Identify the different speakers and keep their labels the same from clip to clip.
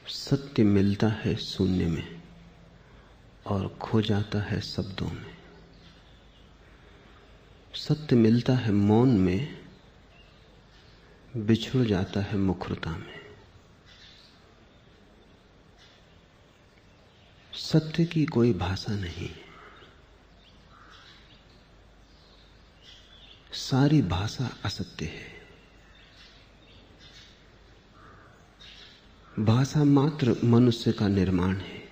Speaker 1: सत्य मिलता है शून्य में और खो जाता है शब्दों में। सत्य मिलता है मौन में, बिछुड़ जाता है मुखरता में। सत्य की कोई भाषा नहीं, सारी भाषा असत्य है। भाषा मात्र मनुष्य का निर्माण है,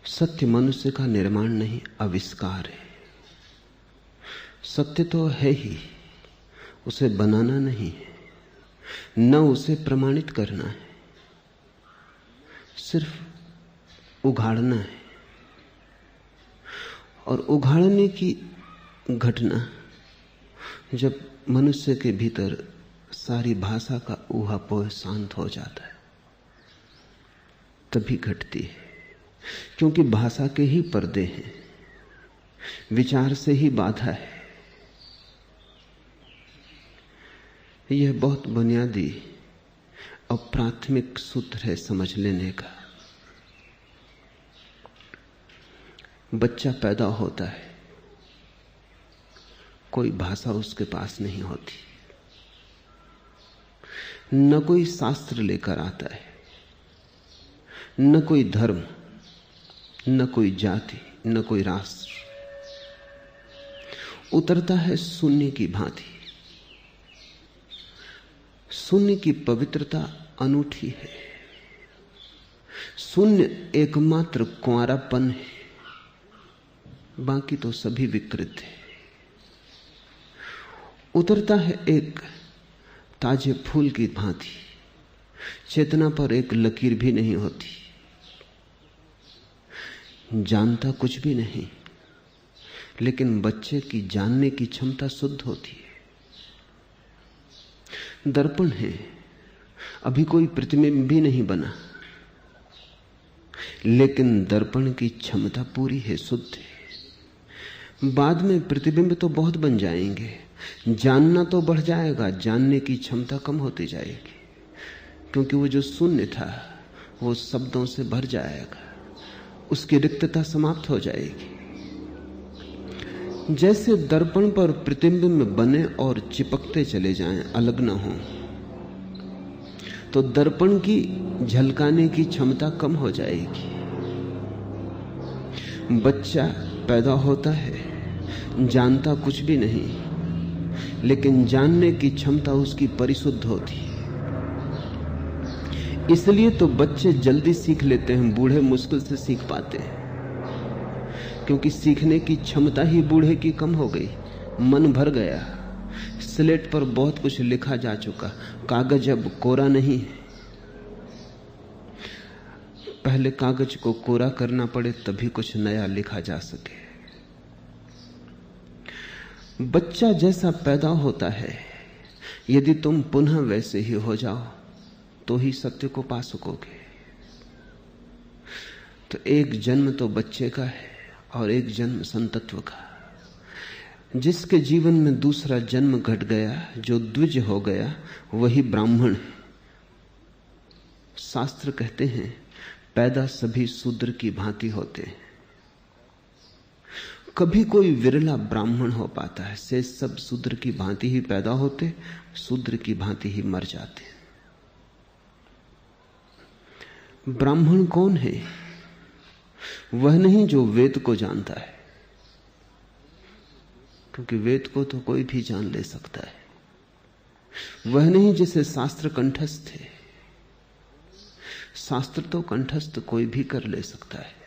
Speaker 1: सत्य मनुष्य का निर्माण नहीं, आविष्कार है। सत्य तो है ही, उसे बनाना नहीं है, न उसे प्रमाणित करना है, सिर्फ उघाड़ना है। और उघाड़ने की घटना जब मनुष्य के भीतर सारी भाषा का ऊहापोह शांत हो जाता है तभी घटती है, क्योंकि भाषा के ही पर्दे हैं, विचार से ही बाधा है। यह बहुत बुनियादी और प्राथमिक सूत्र है समझ लेने का। बच्चा पैदा होता है, कोई भाषा उसके पास नहीं होती, न कोई शास्त्र लेकर आता है, न कोई धर्म, न कोई जाति, न कोई राष्ट्र। उतरता है शून्य की भांति। शून्य की पवित्रता अनूठी है। शून्य एकमात्र कुंवारापन है, बाकी तो सभी विकृत है। उतरता है एक ताजे फूल की भांति, चेतना पर एक लकीर भी नहीं होती, जानता कुछ भी नहीं, लेकिन बच्चे की जानने की क्षमता शुद्ध होती है। दर्पण है, अभी कोई प्रतिबिंब भी नहीं बना, लेकिन दर्पण की क्षमता पूरी है, शुद्ध है। बाद में प्रतिबिंब तो बहुत बन जाएंगे, जानना तो बढ़ जाएगा, जानने की क्षमता कम होती जाएगी, क्योंकि वो जो शून्य था वो शब्दों से भर जाएगा, उसकी रिक्तता समाप्त हो जाएगी। जैसे दर्पण पर प्रतिबिंब बने और चिपकते चले जाएं, अलग ना हो, तो दर्पण की झलकाने की क्षमता कम हो जाएगी। बच्चा पैदा होता है, जानता कुछ भी नहीं, लेकिन जानने की क्षमता उसकी परिशुद्ध होती है। इसलिए तो बच्चे जल्दी सीख लेते हैं, बूढ़े मुश्किल से सीख पाते हैं, क्योंकि सीखने की क्षमता ही बूढ़े की कम हो गई। मन भर गया, स्लेट पर बहुत कुछ लिखा जा चुका, कागज अब कोरा नहीं है। पहले कागज को कोरा करना पड़े तभी कुछ नया लिखा जा सके। बच्चा जैसा पैदा होता है, यदि तुम पुनः वैसे ही हो जाओ तो ही सत्य को पा सकोगे। तो एक जन्म तो बच्चे का है और एक जन्म संतत्व का। जिसके जीवन में दूसरा जन्म घट गया, जो द्विज हो गया, वही ब्राह्मण है। शास्त्र कहते हैं पैदा सभी शूद्र की भांति होते हैं, कभी कोई विरला ब्राह्मण हो पाता है, से सब शूद्र की भांति ही पैदा होते, शूद्र की भांति ही मर जाते। ब्राह्मण कौन है? वह नहीं जो वेद को जानता है, क्योंकि वेद को तो कोई भी जान ले सकता है। वह नहीं जिसे शास्त्र कंठस्थ है, शास्त्र तो कंठस्थ कोई भी कर ले सकता है।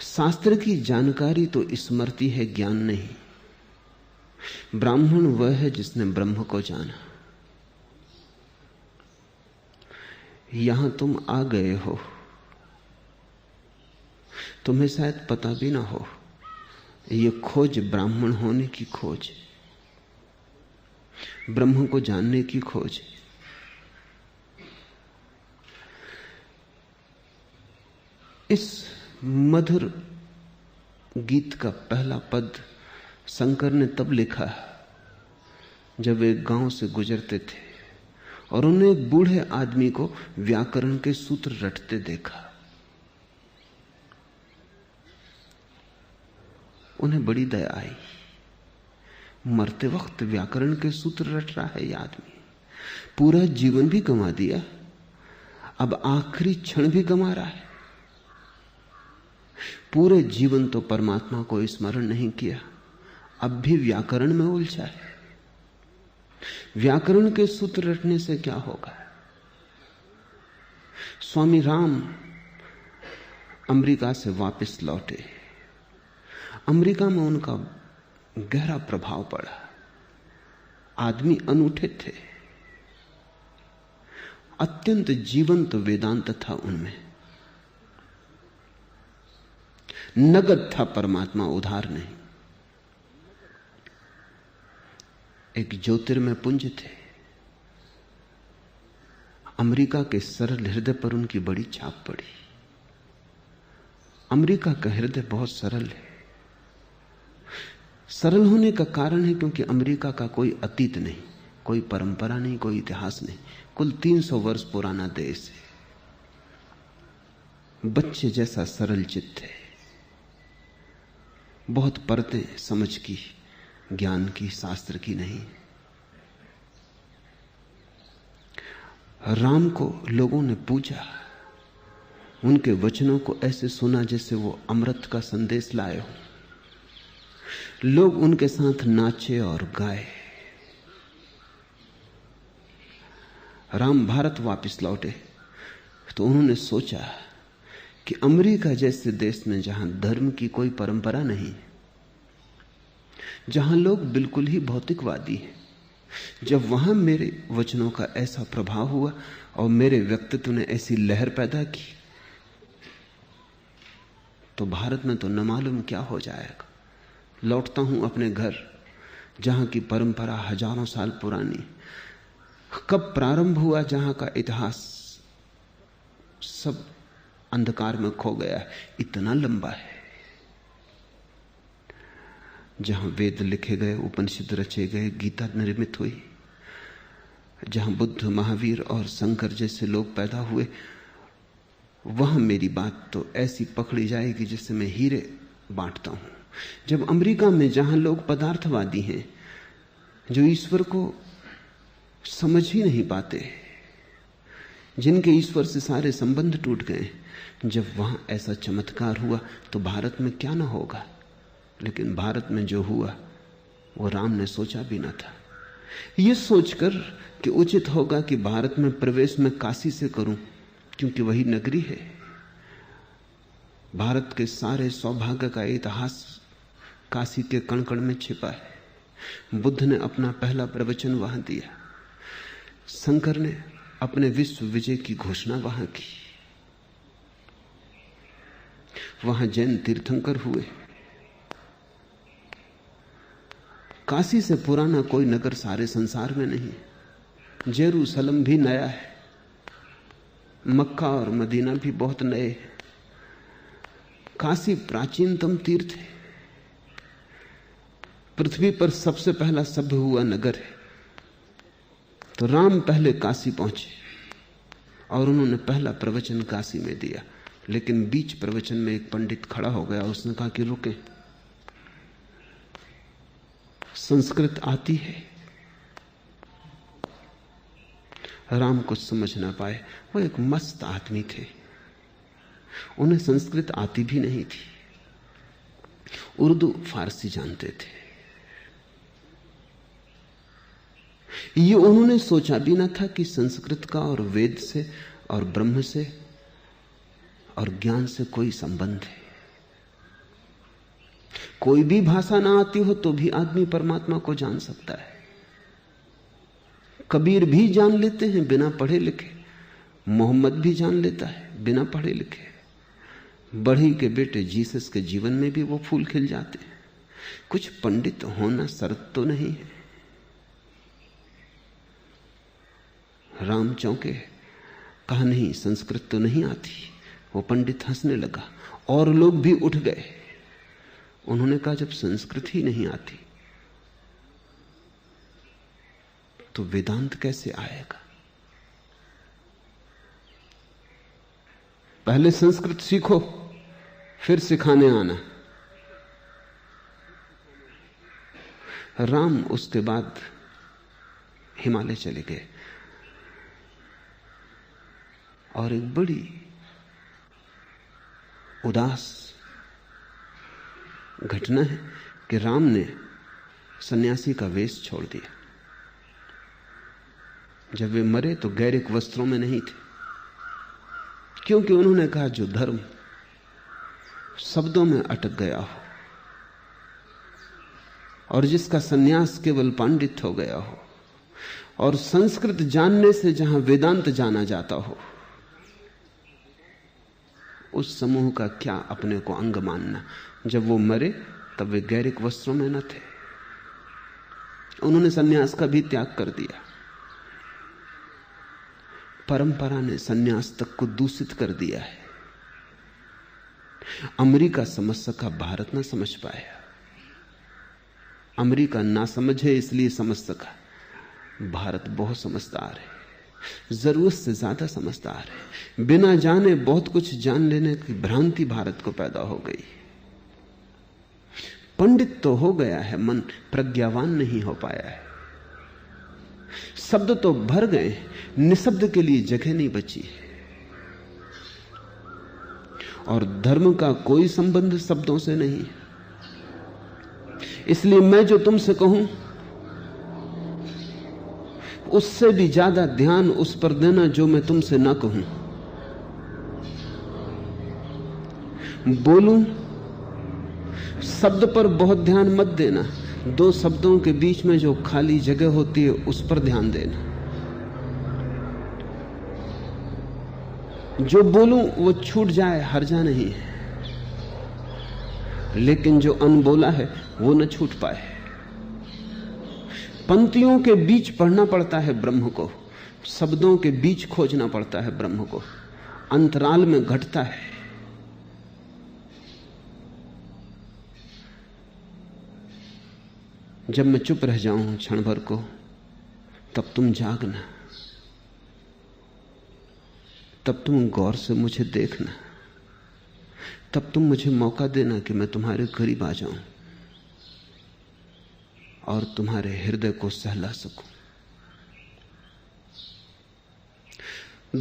Speaker 1: शास्त्र की जानकारी तो स्मृति है, ज्ञान नहीं। ब्राह्मण वह है जिसने ब्रह्म को जाना। यहां तुम आ गए हो, तुम्हें शायद पता भी ना हो, ये खोज ब्राह्मण होने की खोज, ब्रह्म को जानने की खोज। इस मधुर गीत का पहला पद शंकर ने तब लिखा जब वे गांव से गुजरते थे और उन्होंने एक बूढ़े आदमी को व्याकरण के सूत्र रटते देखा। उन्हें बड़ी दया आई। मरते वक्त व्याकरण के सूत्र रट रहा है यह आदमी, पूरा जीवन भी गंवा दिया, अब आखिरी क्षण भी गंवा रहा है। पूरे जीवन तो परमात्मा को स्मरण नहीं किया, अब भी व्याकरण में उलझा है। व्याकरण के सूत्र रटने से क्या होगा? स्वामी राम अमेरिका से वापस लौटे। अमेरिका में उनका गहरा प्रभाव पड़ा। आदमी अनूठे थे, अत्यंत जीवंत वेदांत था उनमें, नगद था परमात्मा, उधार नहीं। एक ज्योतिर्मय पुंज थे। अमेरिका के सरल हृदय पर उनकी बड़ी छाप पड़ी। अमेरिका का हृदय बहुत सरल है। सरल होने का कारण है क्योंकि अमेरिका का कोई अतीत नहीं, कोई परंपरा नहीं, कोई इतिहास नहीं, कुल 300 वर्ष पुराना देश है। बच्चे जैसा सरल चित्त है, बहुत परतें समझ की, ज्ञान की, शास्त्र की नहीं। राम को लोगों ने पूजा, उनके वचनों को ऐसे सुना जैसे वो अमृत का संदेश लाए हो। लोग उनके साथ नाचे और गाए। राम भारत वापस लौटे तो उन्होंने सोचा कि अमेरिका जैसे देश में जहां धर्म की कोई परंपरा नहीं, जहां लोग बिल्कुल ही भौतिकवादी हैं, जब वहां मेरे वचनों का ऐसा प्रभाव हुआ और मेरे व्यक्तित्व ने ऐसी लहर पैदा की, तो भारत में तो न मालूम क्या हो जाएगा। लौटता हूं अपने घर, जहां की परंपरा हजारों साल पुरानी, कब प्रारंभ हुआ, जहां का इतिहास सब अंधकार में खो गया है, इतना लंबा है। जहां वेद लिखे गए, उपनिषद रचे गए, गीता निर्मित हुई, जहां बुद्ध, महावीर और शंकर जैसे लोग पैदा हुए, वहां मेरी बात तो ऐसी पकड़ी जाएगी जिससे मैं हीरे बांटता हूं। जब अमेरिका में जहां लोग पदार्थवादी हैं, जो ईश्वर को समझ ही नहीं पाते, जिनके ईश्वर से सारे संबंध टूट गए, जब वहां ऐसा चमत्कार हुआ तो भारत में क्या ना होगा। लेकिन भारत में जो हुआ वो राम ने सोचा भी ना था। यह सोचकर कि उचित होगा कि भारत में प्रवेश मैं काशी से करूं, क्योंकि वही नगरी है। भारत के सारे सौभाग्य का इतिहास काशी के कण कण में छिपा है। बुद्ध ने अपना पहला प्रवचन वहां दिया, शंकर ने अपने विश्व विजय की घोषणा वहां की, वहां जैन तीर्थंकर हुए। काशी से पुराना कोई नगर सारे संसार में नहीं। जेरूसलम भी नया है, मक्का और मदीना भी बहुत नए हैं। काशी प्राचीनतम तीर्थ है, पृथ्वी पर सबसे पहला सभ्य हुआ नगर है। तो राम पहले काशी पहुंचे और उन्होंने पहला प्रवचन काशी में दिया। लेकिन बीच प्रवचन में एक पंडित खड़ा हो गया, उसने कहा कि रुके, संस्कृत आती है? राम कुछ समझ ना पाए। वो एक मस्त आदमी थे, उन्हें संस्कृत आती भी नहीं थी, उर्दू फारसी जानते थे। ये उन्होंने सोचा भी ना था कि संस्कृत का और वेद से और ब्रह्म से और ज्ञान से कोई संबंध है। कोई भी भाषा ना आती हो तो भी आदमी परमात्मा को जान सकता है। कबीर भी जान लेते हैं बिना पढ़े लिखे, मोहम्मद भी जान लेता है बिना पढ़े लिखे, बढ़ी के बेटे जीसस के जीवन में भी वो फूल खिल जाते हैं। कुछ पंडित होना शर्त तो नहीं है। राम चौंके, कहा नहीं संस्कृत तो नहीं आती। वो पंडित हंसने लगा और लोग भी उठ गए। उन्होंने कहा जब संस्कृत ही नहीं आती तो वेदांत कैसे आएगा? पहले संस्कृत सीखो, फिर सिखाने आना। राम उसके बाद हिमालय चले गए और एक बड़ी उदास घटना है कि राम ने सन्यासी का वेश छोड़ दिया। जब वे मरे तो गैरिक वस्त्रों में नहीं थे, क्योंकि उन्होंने कहा जो धर्म शब्दों में अटक गया हो और जिसका सन्यास केवल पांडित हो गया हो और संस्कृत जानने से जहां वेदांत जाना जाता हो, उस समूह का क्या अपने को अंग मानना। जब वो मरे तब वे गैरिक वस्त्रों में न थे, उन्होंने सन्यास का भी त्याग कर दिया। परंपरा ने सन्यास तक को दूषित कर दिया है। अमेरिका समझ सका, भारत ना समझ पाया। अमेरिका ना समझे इसलिए समझ सका, भारत बहुत समझदार है, जरूरत से ज्यादा समझदार है। बिना जाने बहुत कुछ जान लेने की भ्रांति भारत को पैदा हो गई। पंडित तो हो गया है, मन प्रज्ञावान नहीं हो पाया है। शब्द तो भर गए, निशब्द के लिए जगह नहीं बची है। और धर्म का कोई संबंध शब्दों से नहीं है। इसलिए मैं जो तुमसे कहूं उससे भी ज्यादा ध्यान उस पर देना जो मैं तुमसे ना कहूं। बोलूं शब्द पर बहुत ध्यान मत देना, दो शब्दों के बीच में जो खाली जगह होती है उस पर ध्यान देना। जो बोलूं वो छूट जाए हर्जा नहीं है, लेकिन जो अनबोला है वो न छूट पाए। पंक्तियों के बीच पढ़ना पड़ता है ब्रह्म को, शब्दों के बीच खोजना पड़ता है ब्रह्म को, अंतराल में घटता है। जब मैं चुप रह जाऊं क्षण भर को, तब तुम जागना, तब तुम गौर से मुझे देखना, तब तुम मुझे मौका देना कि मैं तुम्हारे करीब आ जाऊं और तुम्हारे हृदय को सहला सकूं।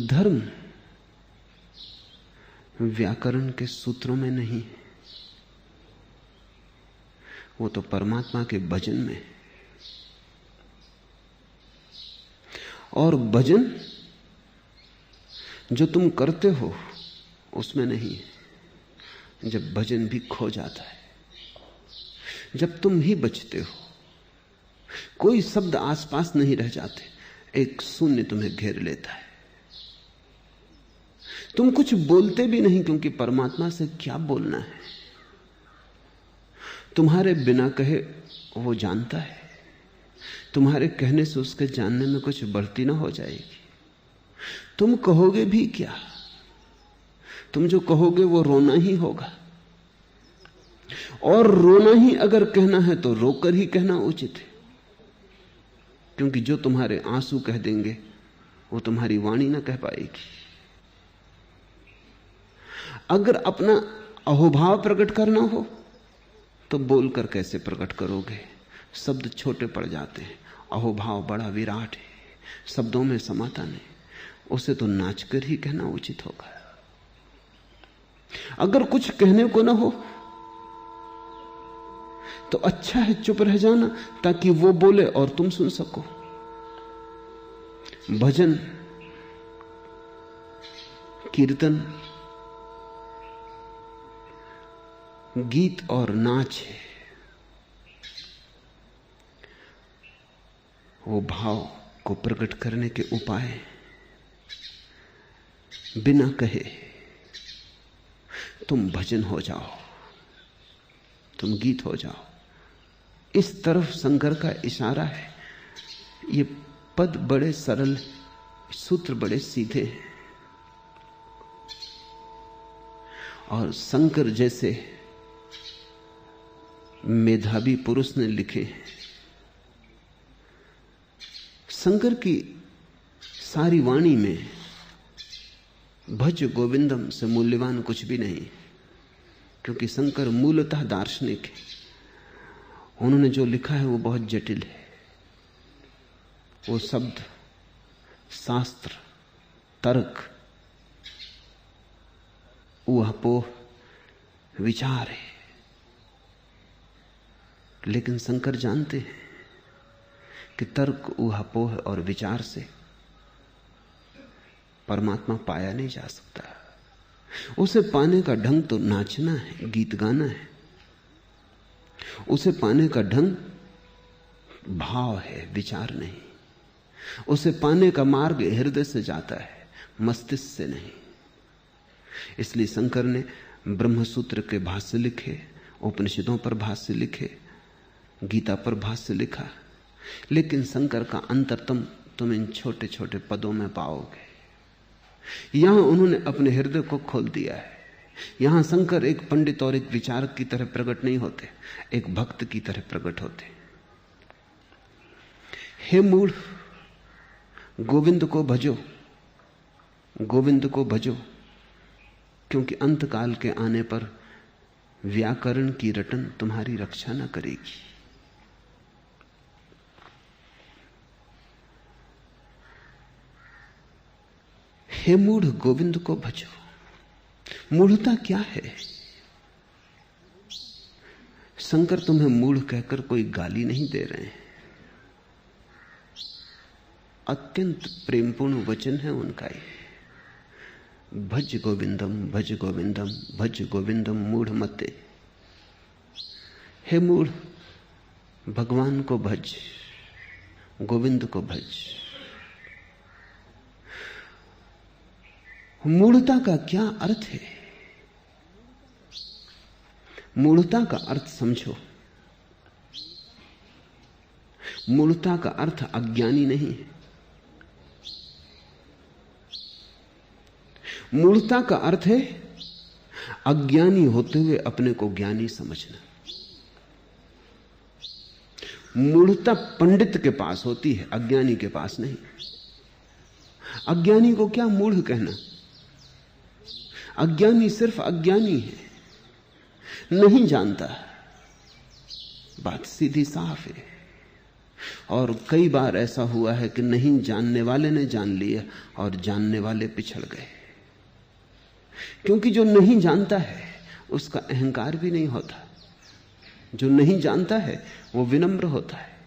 Speaker 1: धर्म व्याकरण के सूत्रों में नहीं है, वो तो परमात्मा के भजन में है। और भजन जो तुम करते हो उसमें नहीं है। जब भजन भी खो जाता है, जब तुम ही बचते हो, कोई शब्द आसपास नहीं रह जाते, एक शून्य तुम्हें घेर लेता है। तुम कुछ बोलते भी नहीं, क्योंकि परमात्मा से क्या बोलना है। तुम्हारे बिना कहे वो जानता है, तुम्हारे कहने से उसके जानने में कुछ बढ़ती ना हो जाएगी। तुम कहोगे भी क्या? तुम जो कहोगे वो रोना ही होगा, और रोना ही अगर कहना है तो रोकर ही कहना उचित है, क्योंकि जो तुम्हारे आंसू कह देंगे वो तुम्हारी वाणी ना कह पाएगी। अगर अपना अहोभाव प्रकट करना हो तो बोलकर कैसे प्रकट करोगे? शब्द छोटे पड़ जाते हैं, अहोभाव बड़ा विराट है, शब्दों में समाता नहीं, उसे तो नाचकर ही कहना उचित होगा। अगर कुछ कहने को ना हो तो अच्छा है चुप रह जाना, ताकि वो बोले और तुम सुन सको। भजन, कीर्तन, गीत और नाच है, वो भाव को प्रकट करने के उपाय बिना कहे तुम भजन हो जाओ, तुम गीत हो जाओ। इस तरफ शंकर का इशारा है। ये पद बड़े सरल, सूत्र बड़े सीधे हैं, और शंकर जैसे मेधावी पुरुष ने लिखे। शंकर की सारी वाणी में भज गोविंदम से मूल्यवान कुछ भी नहीं, क्योंकि शंकर मूलतः दार्शनिक है। उन्होंने जो लिखा है वो बहुत जटिल है। वो शब्द, शास्त्र, तर्क, ऊहापोह, विचार है। लेकिन शंकर जानते हैं कि तर्क, ऊहापोह और विचार से परमात्मा पाया नहीं जा सकता। उसे पाने का ढंग तो नाचना है, गीत गाना है। उसे पाने का ढंग भाव है, विचार नहीं। उसे पाने का मार्ग हृदय से जाता है, मस्तिष्क से नहीं। इसलिए शंकर ने ब्रह्मसूत्र के भाष्य लिखे, उपनिषदों पर भाष्य लिखे, गीता पर भाष्य लिखा। लेकिन शंकर का अंतरतम तुम इन छोटे छोटे पदों में पाओगे। यहां उन्होंने अपने हृदय को खोल दिया है। यहां शंकर एक पंडित और एक विचारक की तरह प्रकट नहीं होते, एक भक्त की तरह प्रकट होते। हे मूढ़, गोविंद को भजो, गोविंद को भजो, क्योंकि अंतकाल के आने पर व्याकरण की रटन तुम्हारी रक्षा न करेगी। हे मूढ़, गोविंद को भजो। मूढ़ता क्या है? शंकर तुम्हें मूढ़ कहकर कोई गाली नहीं दे रहे हैं। अत्यंत प्रेमपूर्ण वचन है उनका ये। भज गोविंदम, भज गोविंदम, भज गोविंदम मूढ़ मते। हे मूढ़, भगवान को भज, गोविंद को भज। मूढ़ता का क्या अर्थ है? मूढ़ता का अर्थ समझो। मूढ़ता का अर्थ अज्ञानी नहीं है। मूढ़ता का अर्थ है अज्ञानी होते हुए अपने को ज्ञानी समझना। मूढ़ता पंडित के पास होती है, अज्ञानी के पास नहीं। अज्ञानी को क्या मूढ़ कहना? अज्ञानी सिर्फ अज्ञानी है, नहीं जानता। बात सीधी साफ है। और कई बार ऐसा हुआ है कि नहीं जानने वाले ने जान लिया और जानने वाले पिछड़ गए। क्योंकि जो नहीं जानता है उसका अहंकार भी नहीं होता। जो नहीं जानता है वो विनम्र होता है।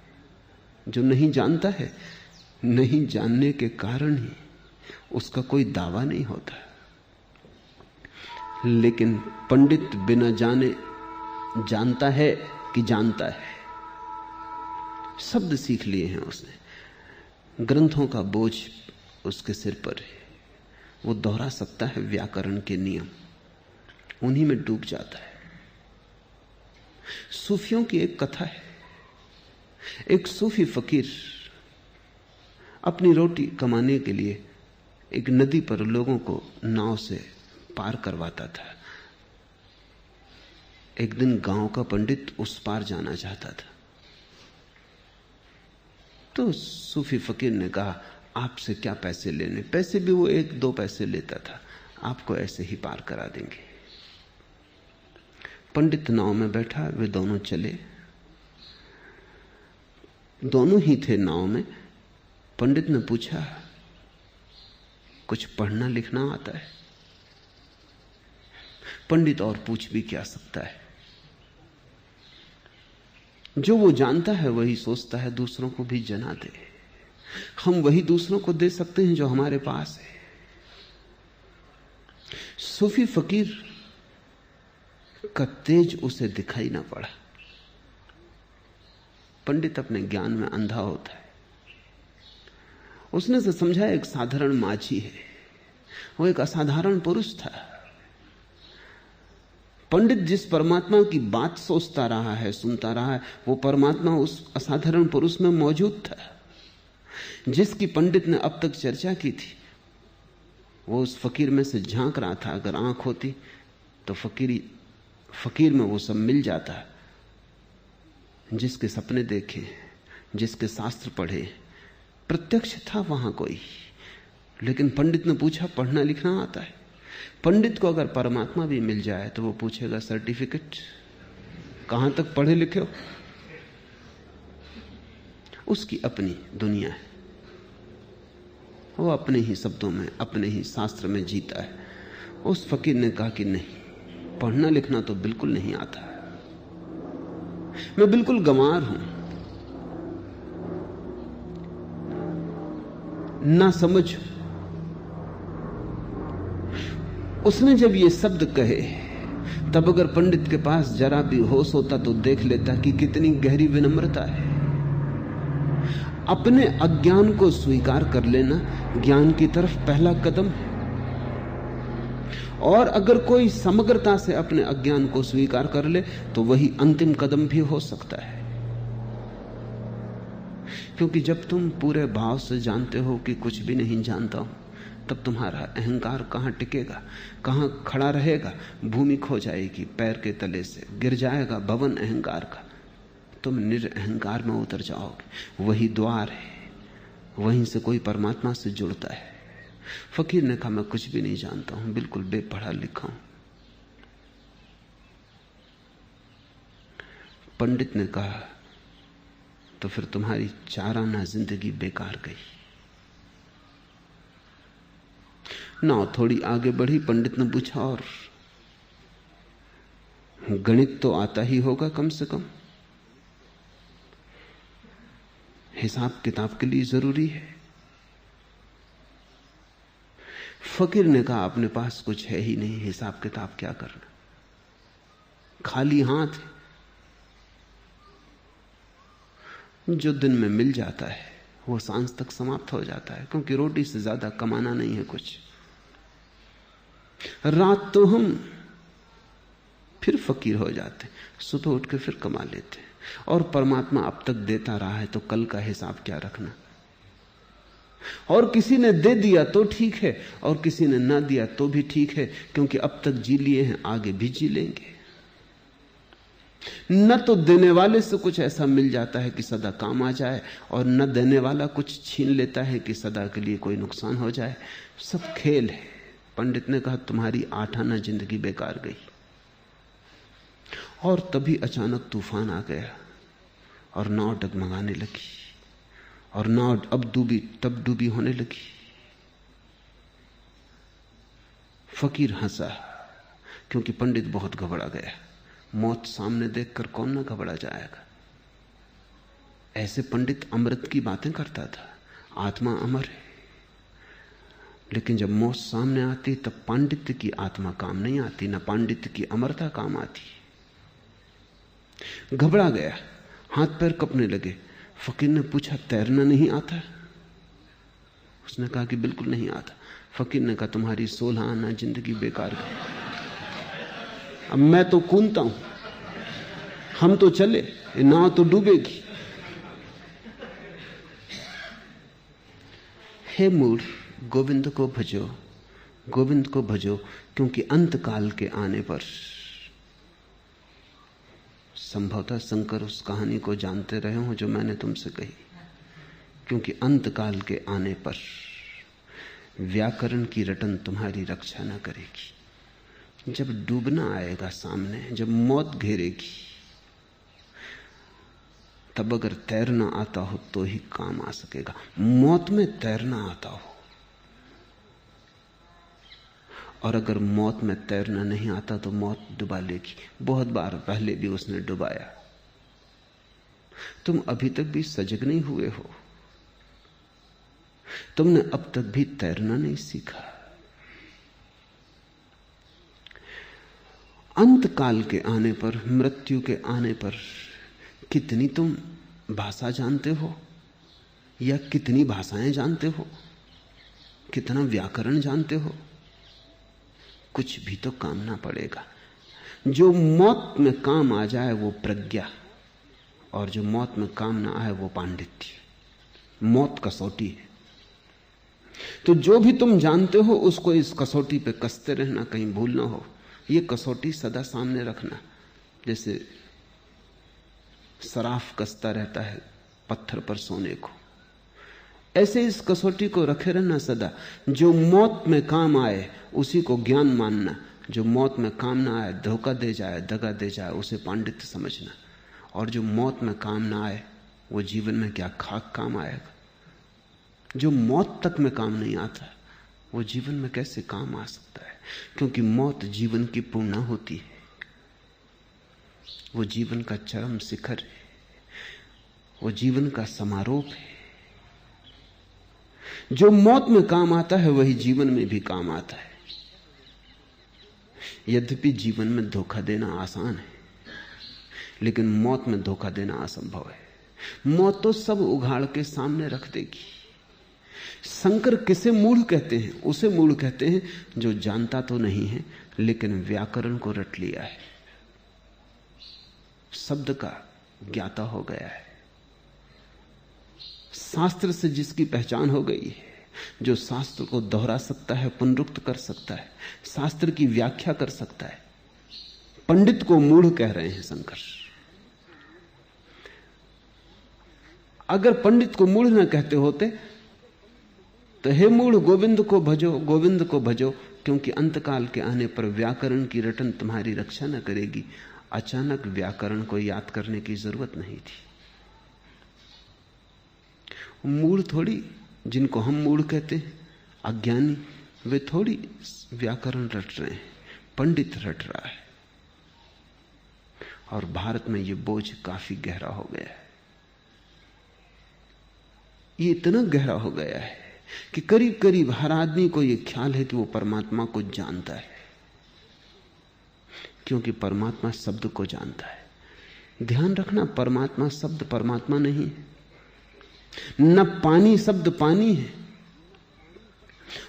Speaker 1: जो नहीं जानता है, नहीं जानने के कारण ही उसका कोई दावा नहीं होता। लेकिन पंडित बिना जाने जानता है कि जानता है। शब्द सीख लिए हैं उसने, ग्रंथों का बोझ उसके सिर पर है। वो दोहरा सकता है व्याकरण के नियम, उन्हीं में डूब जाता है। सूफियों की एक कथा है। एक सूफी फकीर अपनी रोटी कमाने के लिए एक नदी पर लोगों को नाव से पार करवाता था। एक दिन गांव का पंडित उस पार जाना चाहता था, तो सूफी फकीर ने कहा, आपसे क्या पैसे लेने? पैसे भी वो 1-2 पैसे लेता था, आपको ऐसे ही पार करा देंगे। पंडित नाव में बैठा, वे दोनों चले। दोनों ही थे नाव में। पंडित ने पूछा, कुछ पढ़ना लिखना आता है? पंडित और पूछ भी क्या सकता है? जो वो जानता है वही सोचता है दूसरों को भी जना दे। हम वही दूसरों को दे सकते हैं जो हमारे पास है। सूफी फकीर का तेज उसे दिखाई ना पड़ा। पंडित अपने ज्ञान में अंधा होता है। उसने से समझा एक साधारण माझी है, वो एक असाधारण पुरुष था। पंडित जिस परमात्मा की बात सोचता रहा है, सुनता रहा है, वो परमात्मा उस असाधारण पुरुष में मौजूद था। जिसकी पंडित ने अब तक चर्चा की थी, वो उस फकीर में से झांक रहा था। अगर आंख होती तो फकीर में वो सब मिल जाता। जिसके सपने देखे, जिसके शास्त्र पढ़े, प्रत्यक्ष था वहां कोई। लेकिन पंडित ने पूछा पढ़ना लिखना आता है? पंडित को अगर परमात्मा भी मिल जाए तो वो पूछेगा सर्टिफिकेट, कहां तक पढ़े लिखे हो? उसकी अपनी दुनिया है, वो अपने ही शब्दों में, अपने ही शास्त्र में जीता है। उस फकीर ने कहा कि नहीं, पढ़ना लिखना तो बिल्कुल नहीं आता, मैं बिल्कुल गंवार हूं, ना समझ। उसने जब ये शब्द कहे तब अगर पंडित के पास जरा भी होश होता तो देख लेता कि कितनी गहरी विनम्रता है। अपने अज्ञान को स्वीकार कर लेना ज्ञान की तरफ पहला कदम है, और अगर कोई समग्रता से अपने अज्ञान को स्वीकार कर ले तो वही अंतिम कदम भी हो सकता है। क्योंकि जब तुम पूरे भाव से जानते हो कि कुछ भी नहीं जानता हूं, तब तुम्हारा अहंकार कहां टिकेगा, कहां खड़ा रहेगा? भूमि खो जाएगी, पैर के तले से गिर जाएगा भवन अहंकार का, तुम निरअहकार में उतर जाओगे। वही द्वार है, वहीं से कोई परमात्मा से जुड़ता है। फकीर ने कहा मैं कुछ भी नहीं जानता हूं, बिल्कुल बेपढ़ा लिखा हूं। पंडित ने कहा तो फिर तुम्हारी 4 आना जिंदगी बेकार गई। नाव थोड़ी आगे बढ़ी। पंडित ने पूछा और गणित तो आता ही होगा कम से कम, हिसाब किताब के लिए जरूरी है। फकीर ने कहा अपने पास कुछ है ही नहीं, हिसाब किताब क्या करना, खाली हाथ है। जो दिन में मिल जाता है वो सांझ तक समाप्त हो जाता है, क्योंकि रोटी से ज्यादा कमाना नहीं है कुछ। रात तो हम फिर फकीर हो जाते, सुबह उठ के फिर कमा लेते, और परमात्मा अब तक देता रहा है तो कल का हिसाब क्या रखना। और किसी ने दे दिया तो ठीक है, और किसी ने ना दिया तो भी ठीक है, क्योंकि अब तक जी लिए हैं, आगे भी जी लेंगे। न तो देने वाले से कुछ ऐसा मिल जाता है कि सदा काम आ जाए, और न देने वाला कुछ छीन लेता है कि सदा के लिए कोई नुकसान हो जाए। सब खेल है। पंडित ने कहा तुम्हारी 8 आना जिंदगी बेकार गई। और तभी अचानक तूफान आ गया और नाव डगमगाने लगी, और नाव अब डूबी तब डूबी होने लगी। फकीर हंसा, क्योंकि पंडित बहुत घबरा गया। मौत सामने देखकर कौन ना घबरा जाएगा। ऐसे पंडित अमृत की बातें करता था, आत्मा अमर है। लेकिन जब मौत सामने आती तब पांडित्य की आत्मा काम नहीं आती, ना पांडित्य की अमरता काम आती। घबरा गया, हाथ पैर कपने लगे। फकीर ने पूछा तैरना नहीं आता? उसने कहा कि बिल्कुल नहीं आता। फकीर ने कहा तुम्हारी 16 आना जिंदगी बेकार गई। अब मैं तो कूदता हूं, हम तो चले, नाव तो डूबेगी। हे मूढ़, गोविंद को भजो, गोविंद को भजो, क्योंकि अंत काल के आने पर, संभवतः शंकर उस कहानी को जानते रहे हो जो मैंने तुमसे कही, क्योंकि अंत काल के आने पर व्याकरण की रटन तुम्हारी रक्षा न करेगी। जब डूबना आएगा सामने, जब मौत घेरेगी, तब अगर तैरना आता हो तो ही काम आ सकेगा। मौत में तैरना आता हो, और अगर मौत में तैरना नहीं आता तो मौत डुबा लेगी। बहुत बार पहले भी उसने डुबाया। तुम अभी तक भी सजग नहीं हुए हो, तुमने अब तक भी तैरना नहीं सीखा। अंत काल के आने पर, मृत्यु के आने पर कितनी तुम भाषा जानते हो, या कितनी भाषाएं जानते हो, कितना व्याकरण जानते हो, कुछ भी तो काम ना पड़ेगा। जो मौत में काम आ जाए वो प्रज्ञा, और जो मौत में काम ना आए वो पांडित्य। मौत कसौटी है। तो जो भी तुम जानते हो उसको इस कसौटी पे कसते रहना, कहीं भूल ना हो। ये कसौटी सदा सामने रखना, जैसे सराफ कसता रहता है पत्थर पर सोने को। ऐसे इस कसौटी को रखे रहना सदा। जो मौत में काम आए उसी को ज्ञान मानना, जो मौत में काम ना आए, धोखा दे जाए, दगा दे जाए, उसे पांडित्य समझना। और जो मौत में काम ना आए वो जीवन में क्या खाक काम आएगा। जो मौत तक में काम नहीं आता वो जीवन में कैसे काम आ सकता है? क्योंकि मौत जीवन की पूर्णा होती है, वो जीवन का चरम शिखर है, वो जीवन का समारोह है। जो मौत में काम आता है वही जीवन में भी काम आता है। यद्यपि जीवन में धोखा देना आसान है, लेकिन मौत में धोखा देना असंभव है। मौत तो सब उघाड़ के सामने रख देगी। शंकर किसे मूढ़ कहते हैं? उसे मूढ़ कहते हैं जो जानता तो नहीं है लेकिन व्याकरण को रट लिया है, शब्द का ज्ञाता हो गया है। शास्त्र से जिसकी पहचान हो गई है, जो शास्त्र को दोहरा सकता है, पुनरुक्त कर सकता है, शास्त्र की व्याख्या कर सकता है, पंडित को मूढ़ कह रहे हैं शंकर। अगर पंडित को मूढ़ न कहते होते तो हे मूढ़ गोविंद को भजो, गोविंद को भजो, क्योंकि अंतकाल के आने पर व्याकरण की रटन तुम्हारी रक्षा न करेगी। अचानक व्याकरण को याद करने की जरूरत नहीं थी। मूढ़ थोड़ी, जिनको हम मूढ़ कहते हैं, अज्ञानी, वे थोड़ी व्याकरण रट रहे हैं, पंडित रट रहा है। और भारत में ये बोझ काफी गहरा हो गया है। ये इतना गहरा हो गया है कि करीब करीब हर आदमी को यह ख्याल है कि वो परमात्मा को जानता है, क्योंकि परमात्मा शब्द को जानता है। ध्यान रखना, परमात्मा शब्द परमात्मा नहीं है, न पानी शब्द पानी है।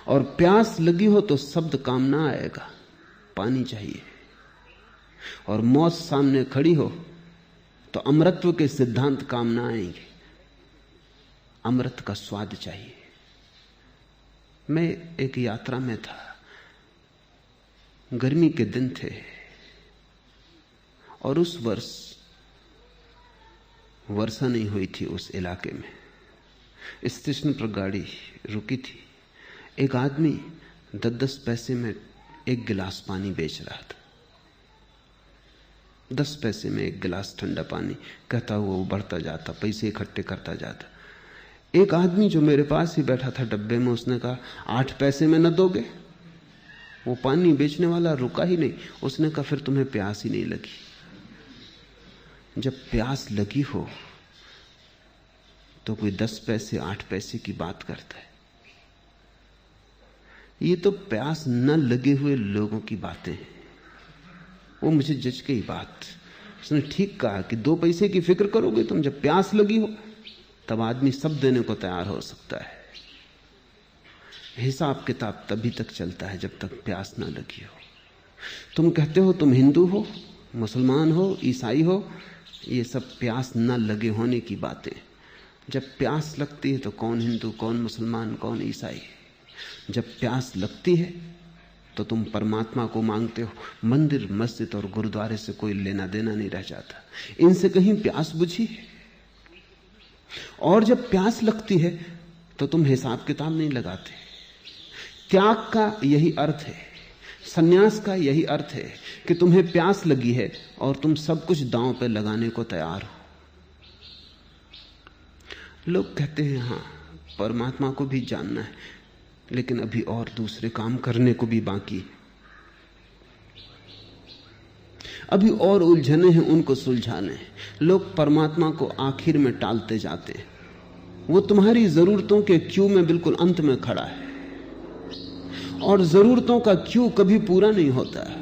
Speaker 1: और प्यास लगी हो तो शब्द काम ना आएगा, पानी चाहिए। और मौत सामने खड़ी हो तो अमृतत्व के सिद्धांत काम ना आएंगे, अमृत का स्वाद चाहिए। मैं एक यात्रा में था, गर्मी के दिन थे, और उस वर्ष वर्षा नहीं हुई थी उस इलाके में। स्टेशन पर गाड़ी रुकी थी। एक आदमी 10-10 पैसे में एक गिलास पानी बेच रहा था। 10 पैसे में एक गिलास ठंडा पानी, कहता हुआ वो बढ़ता जाता, पैसे इकट्ठे करता जाता। एक आदमी जो मेरे पास ही बैठा था डब्बे में, उसने कहा 8 पैसे में न दोगे? वो पानी बेचने वाला रुका ही नहीं। उसने कहा फिर तुम्हें प्यास ही नहीं लगी। जब प्यास लगी हो तो कोई 10 पैसे 8 पैसे की बात करता है। ये तो प्यास न लगे हुए लोगों की बातें हैं। वो मुझे जज गई बात। उसने ठीक कहा कि 2 पैसे की फिक्र करोगे तुम, जब प्यास लगी हो तब आदमी सब देने को तैयार हो सकता है। हिसाब किताब तभी तक चलता है जब तक प्यास ना लगी हो। तुम कहते हो तुम हिंदू हो, मुसलमान हो, ईसाई हो, ये सब प्यास न लगे होने की बातें। जब प्यास लगती है तो कौन हिंदू, कौन मुसलमान, कौन ईसाई। जब प्यास लगती है तो तुम परमात्मा को मांगते हो। मंदिर, मस्जिद और गुरुद्वारे से कोई लेना देना नहीं रह जाता। इनसे कहीं प्यास बुझी है। और जब प्यास लगती है तो तुम हिसाब किताब नहीं लगाते। त्याग का यही अर्थ है, सन्यास का यही अर्थ है कि तुम्हें प्यास लगी है और तुम सब कुछ दांव पे लगाने को तैयार हो। लोग कहते हैं हाँ परमात्मा को भी जानना है, लेकिन अभी और दूसरे काम करने को भी बाकी है। अभी और उलझने हैं, उनको सुलझाने हैं। लोग परमात्मा को आखिर में टालते जाते हैं। वो तुम्हारी जरूरतों के क्यू में बिल्कुल अंत में खड़ा है, और जरूरतों का क्यू कभी पूरा नहीं होता है।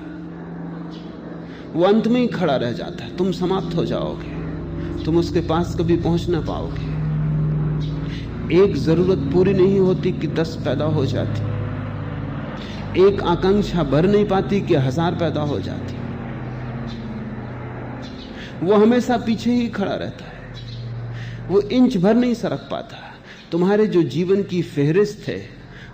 Speaker 1: वो अंत में ही खड़ा रह जाता है। तुम समाप्त हो जाओगे, तुम उसके पास कभी पहुंच ना पाओगे। एक जरूरत पूरी नहीं होती कि 10 पैदा हो जाती। एक आकांक्षा भर नहीं पाती कि 1000 पैदा हो जाती। वो हमेशा पीछे ही खड़ा रहता है, वो इंच भर नहीं सरक पाता। तुम्हारे जो जीवन की फेहरिस्त है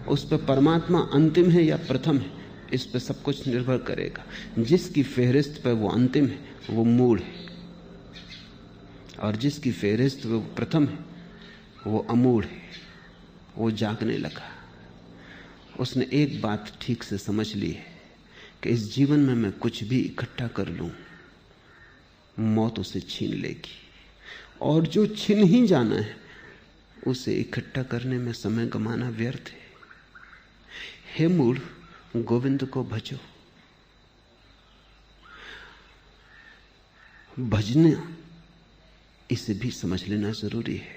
Speaker 1: उस पर परमात्मा अंतिम है या प्रथम है, इस पर सब कुछ निर्भर करेगा। जिसकी फेहरिस्त पर वो अंतिम है वो मूढ़ है, और जिसकी फेहरिस्त वो प्रथम है वो अमूढ़ है। वो जागने लगा। उसने एक बात ठीक से समझ ली है कि इस जीवन में मैं कुछ भी इकट्ठा कर लूं, मौत उसे छीन लेगी, और जो छीन ही जाना है उसे इकट्ठा करने में समय गंवाना व्यर्थ है। हे मूढ़, गोविंद को भजो। भजने इसे भी समझ लेना जरूरी है,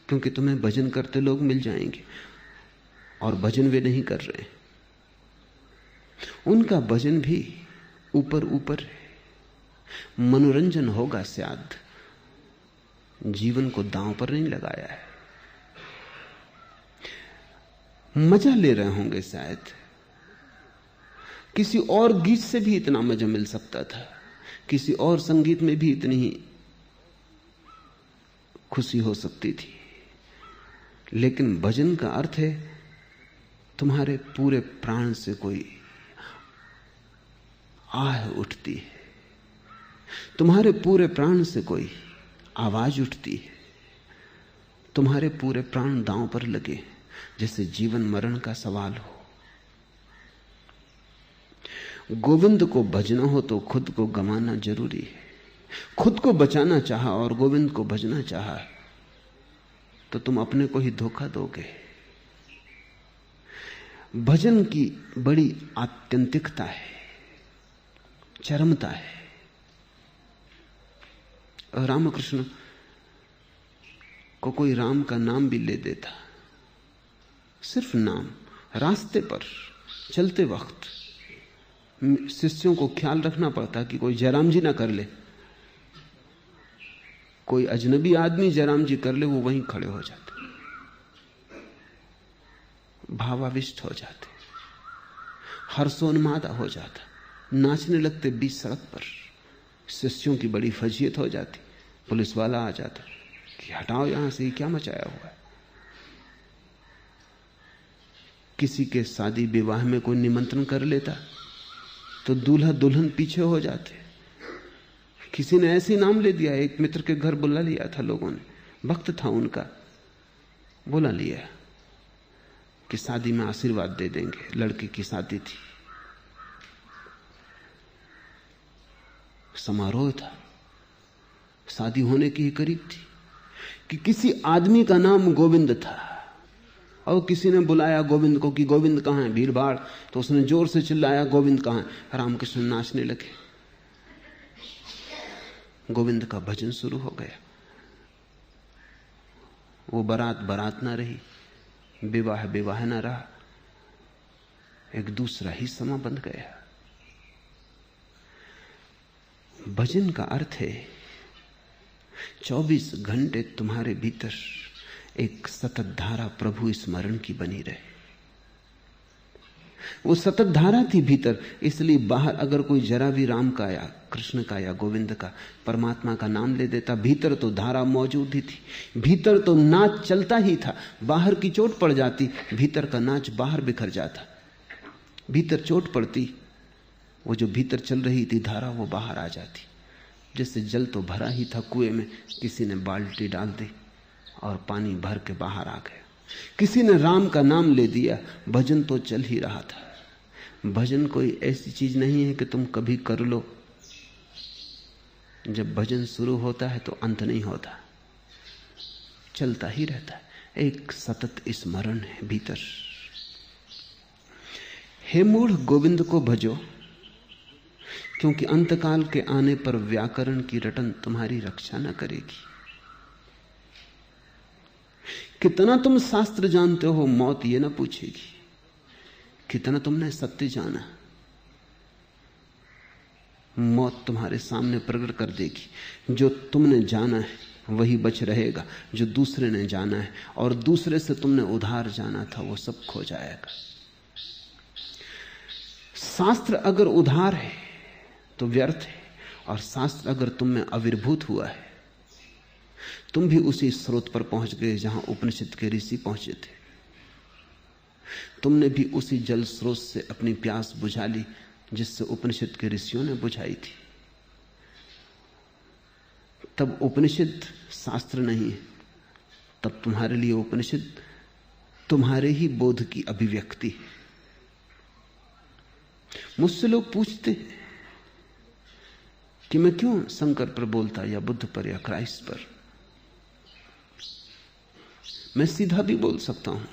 Speaker 1: क्योंकि तुम्हें भजन करते लोग मिल जाएंगे और भजन वे नहीं कर रहे। उनका भजन भी ऊपर ऊपर है, मनोरंजन होगा शायद, जीवन को दांव पर नहीं लगाया है। मजा ले रहे होंगे शायद, किसी और गीत से भी इतना मजा मिल सकता था, किसी और संगीत में भी इतनी ही खुशी हो सकती थी। लेकिन भजन का अर्थ है तुम्हारे पूरे प्राण से कोई आह उठती है, तुम्हारे पूरे प्राण से कोई आवाज उठती है, तुम्हारे पूरे प्राण दांव पर लगे, जैसे जीवन मरण का सवाल हो। गोविंद को भजना हो तो खुद को गंवाना जरूरी है। खुद को बचाना चाहा और गोविंद को भजना चाहा तो तुम अपने को ही धोखा दोगे। भजन की बड़ी आत्यंतिकता है, चरमता है। रामकृष्ण को कोई राम का नाम भी ले देता, सिर्फ नाम, रास्ते पर चलते वक्त शिष्यों को ख्याल रखना पड़ता कि कोई जयराम जी ना कर ले, कोई अजनबी आदमी जयराम जी कर ले, वो वहीं खड़े हो जाते, भावाविष्ट हो जाते, हर्षोन्मादा हो जाता, नाचने लगते बीच सड़क पर। शिष्यों की बड़ी फजीयत हो जाती, पुलिस वाला आ जाता कि हटाओ यहां से, क्या मचाया हुआ है। किसी के शादी विवाह में कोई निमंत्रण कर लेता तो दूल्हा दुल्हन पीछे हो जाते। किसी ने ऐसे नाम ले दिया, एक मित्र के घर बुला लिया था लोगों ने, वक्त था उनका, बुला लिया कि शादी में आशीर्वाद दे देंगे। लड़की की शादी थी, समारोह था, शादी होने की ही करीब थी कि किसी आदमी का नाम गोविंद था और किसी ने बुलाया गोविंद को कि गोविंद कहां है। भीड़ भाड़, तो उसने जोर से चिल्लाया गोविंद कहां है। रामकृष्ण नाचने लगे, गोविंद का भजन शुरू हो गया। वो बारात बारात ना रही, विवाह विवाह ना रहा, एक दूसरा ही समा बंध गया। भजन का अर्थ है 24 घंटे तुम्हारे भीतर एक सतत धारा प्रभु स्मरण की बनी रहे। वो सतत धारा थी भीतर, इसलिए बाहर अगर कोई जरा भी राम का या कृष्ण का या गोविंद का, परमात्मा का नाम ले देता, भीतर तो धारा मौजूद ही थी, भीतर तो नाच चलता ही था। बाहर की चोट पड़ जाती, भीतर का नाच बाहर बिखर जाता। भीतर चोट पड़ती, वो जो भीतर चल रही थी धारा वो बाहर आ जाती। जैसे जल तो भरा ही था कुएं में, किसी ने बाल्टी डाल दी और पानी भर के बाहर आ गया। किसी ने राम का नाम ले दिया, भजन तो चल ही रहा था। भजन कोई ऐसी चीज नहीं है कि तुम कभी कर लो। जब भजन शुरू होता है तो अंत नहीं होता, चलता ही रहता है, एक सतत स्मरण है भीतर। हे मूढ़, गोविंद को भजो, क्योंकि अंतकाल के आने पर व्याकरण की रटन तुम्हारी रक्षा न करेगी। कितना तुम शास्त्र जानते हो, मौत ये ना पूछेगी। कितना तुमने सत्य जाना, मौत तुम्हारे सामने प्रकट कर देगी। जो तुमने जाना है वही बच रहेगा, जो दूसरे ने जाना है और दूसरे से तुमने उधार जाना था वो सब खो जाएगा। शास्त्र अगर उधार है तो व्यर्थ है, और शास्त्र अगर तुम में आविर्भूत हुआ है, तुम भी उसी स्रोत पर पहुंच गए जहां उपनिषद के ऋषि पहुंचे थे। तुमने भी उसी जल स्रोत से अपनी प्यास बुझा ली जिससे उपनिषद के ऋषियों ने बुझाई थी। तब उपनिषद शास्त्र नहीं है, तब तुम्हारे लिए उपनिषद तुम्हारे ही बोध की अभिव्यक्ति है। मुझसे लोग पूछते हैं कि मैं क्यों शंकर पर बोलता, या बुद्ध पर, या क्राइस्ट पर। मैं सीधा भी बोल सकता हूं।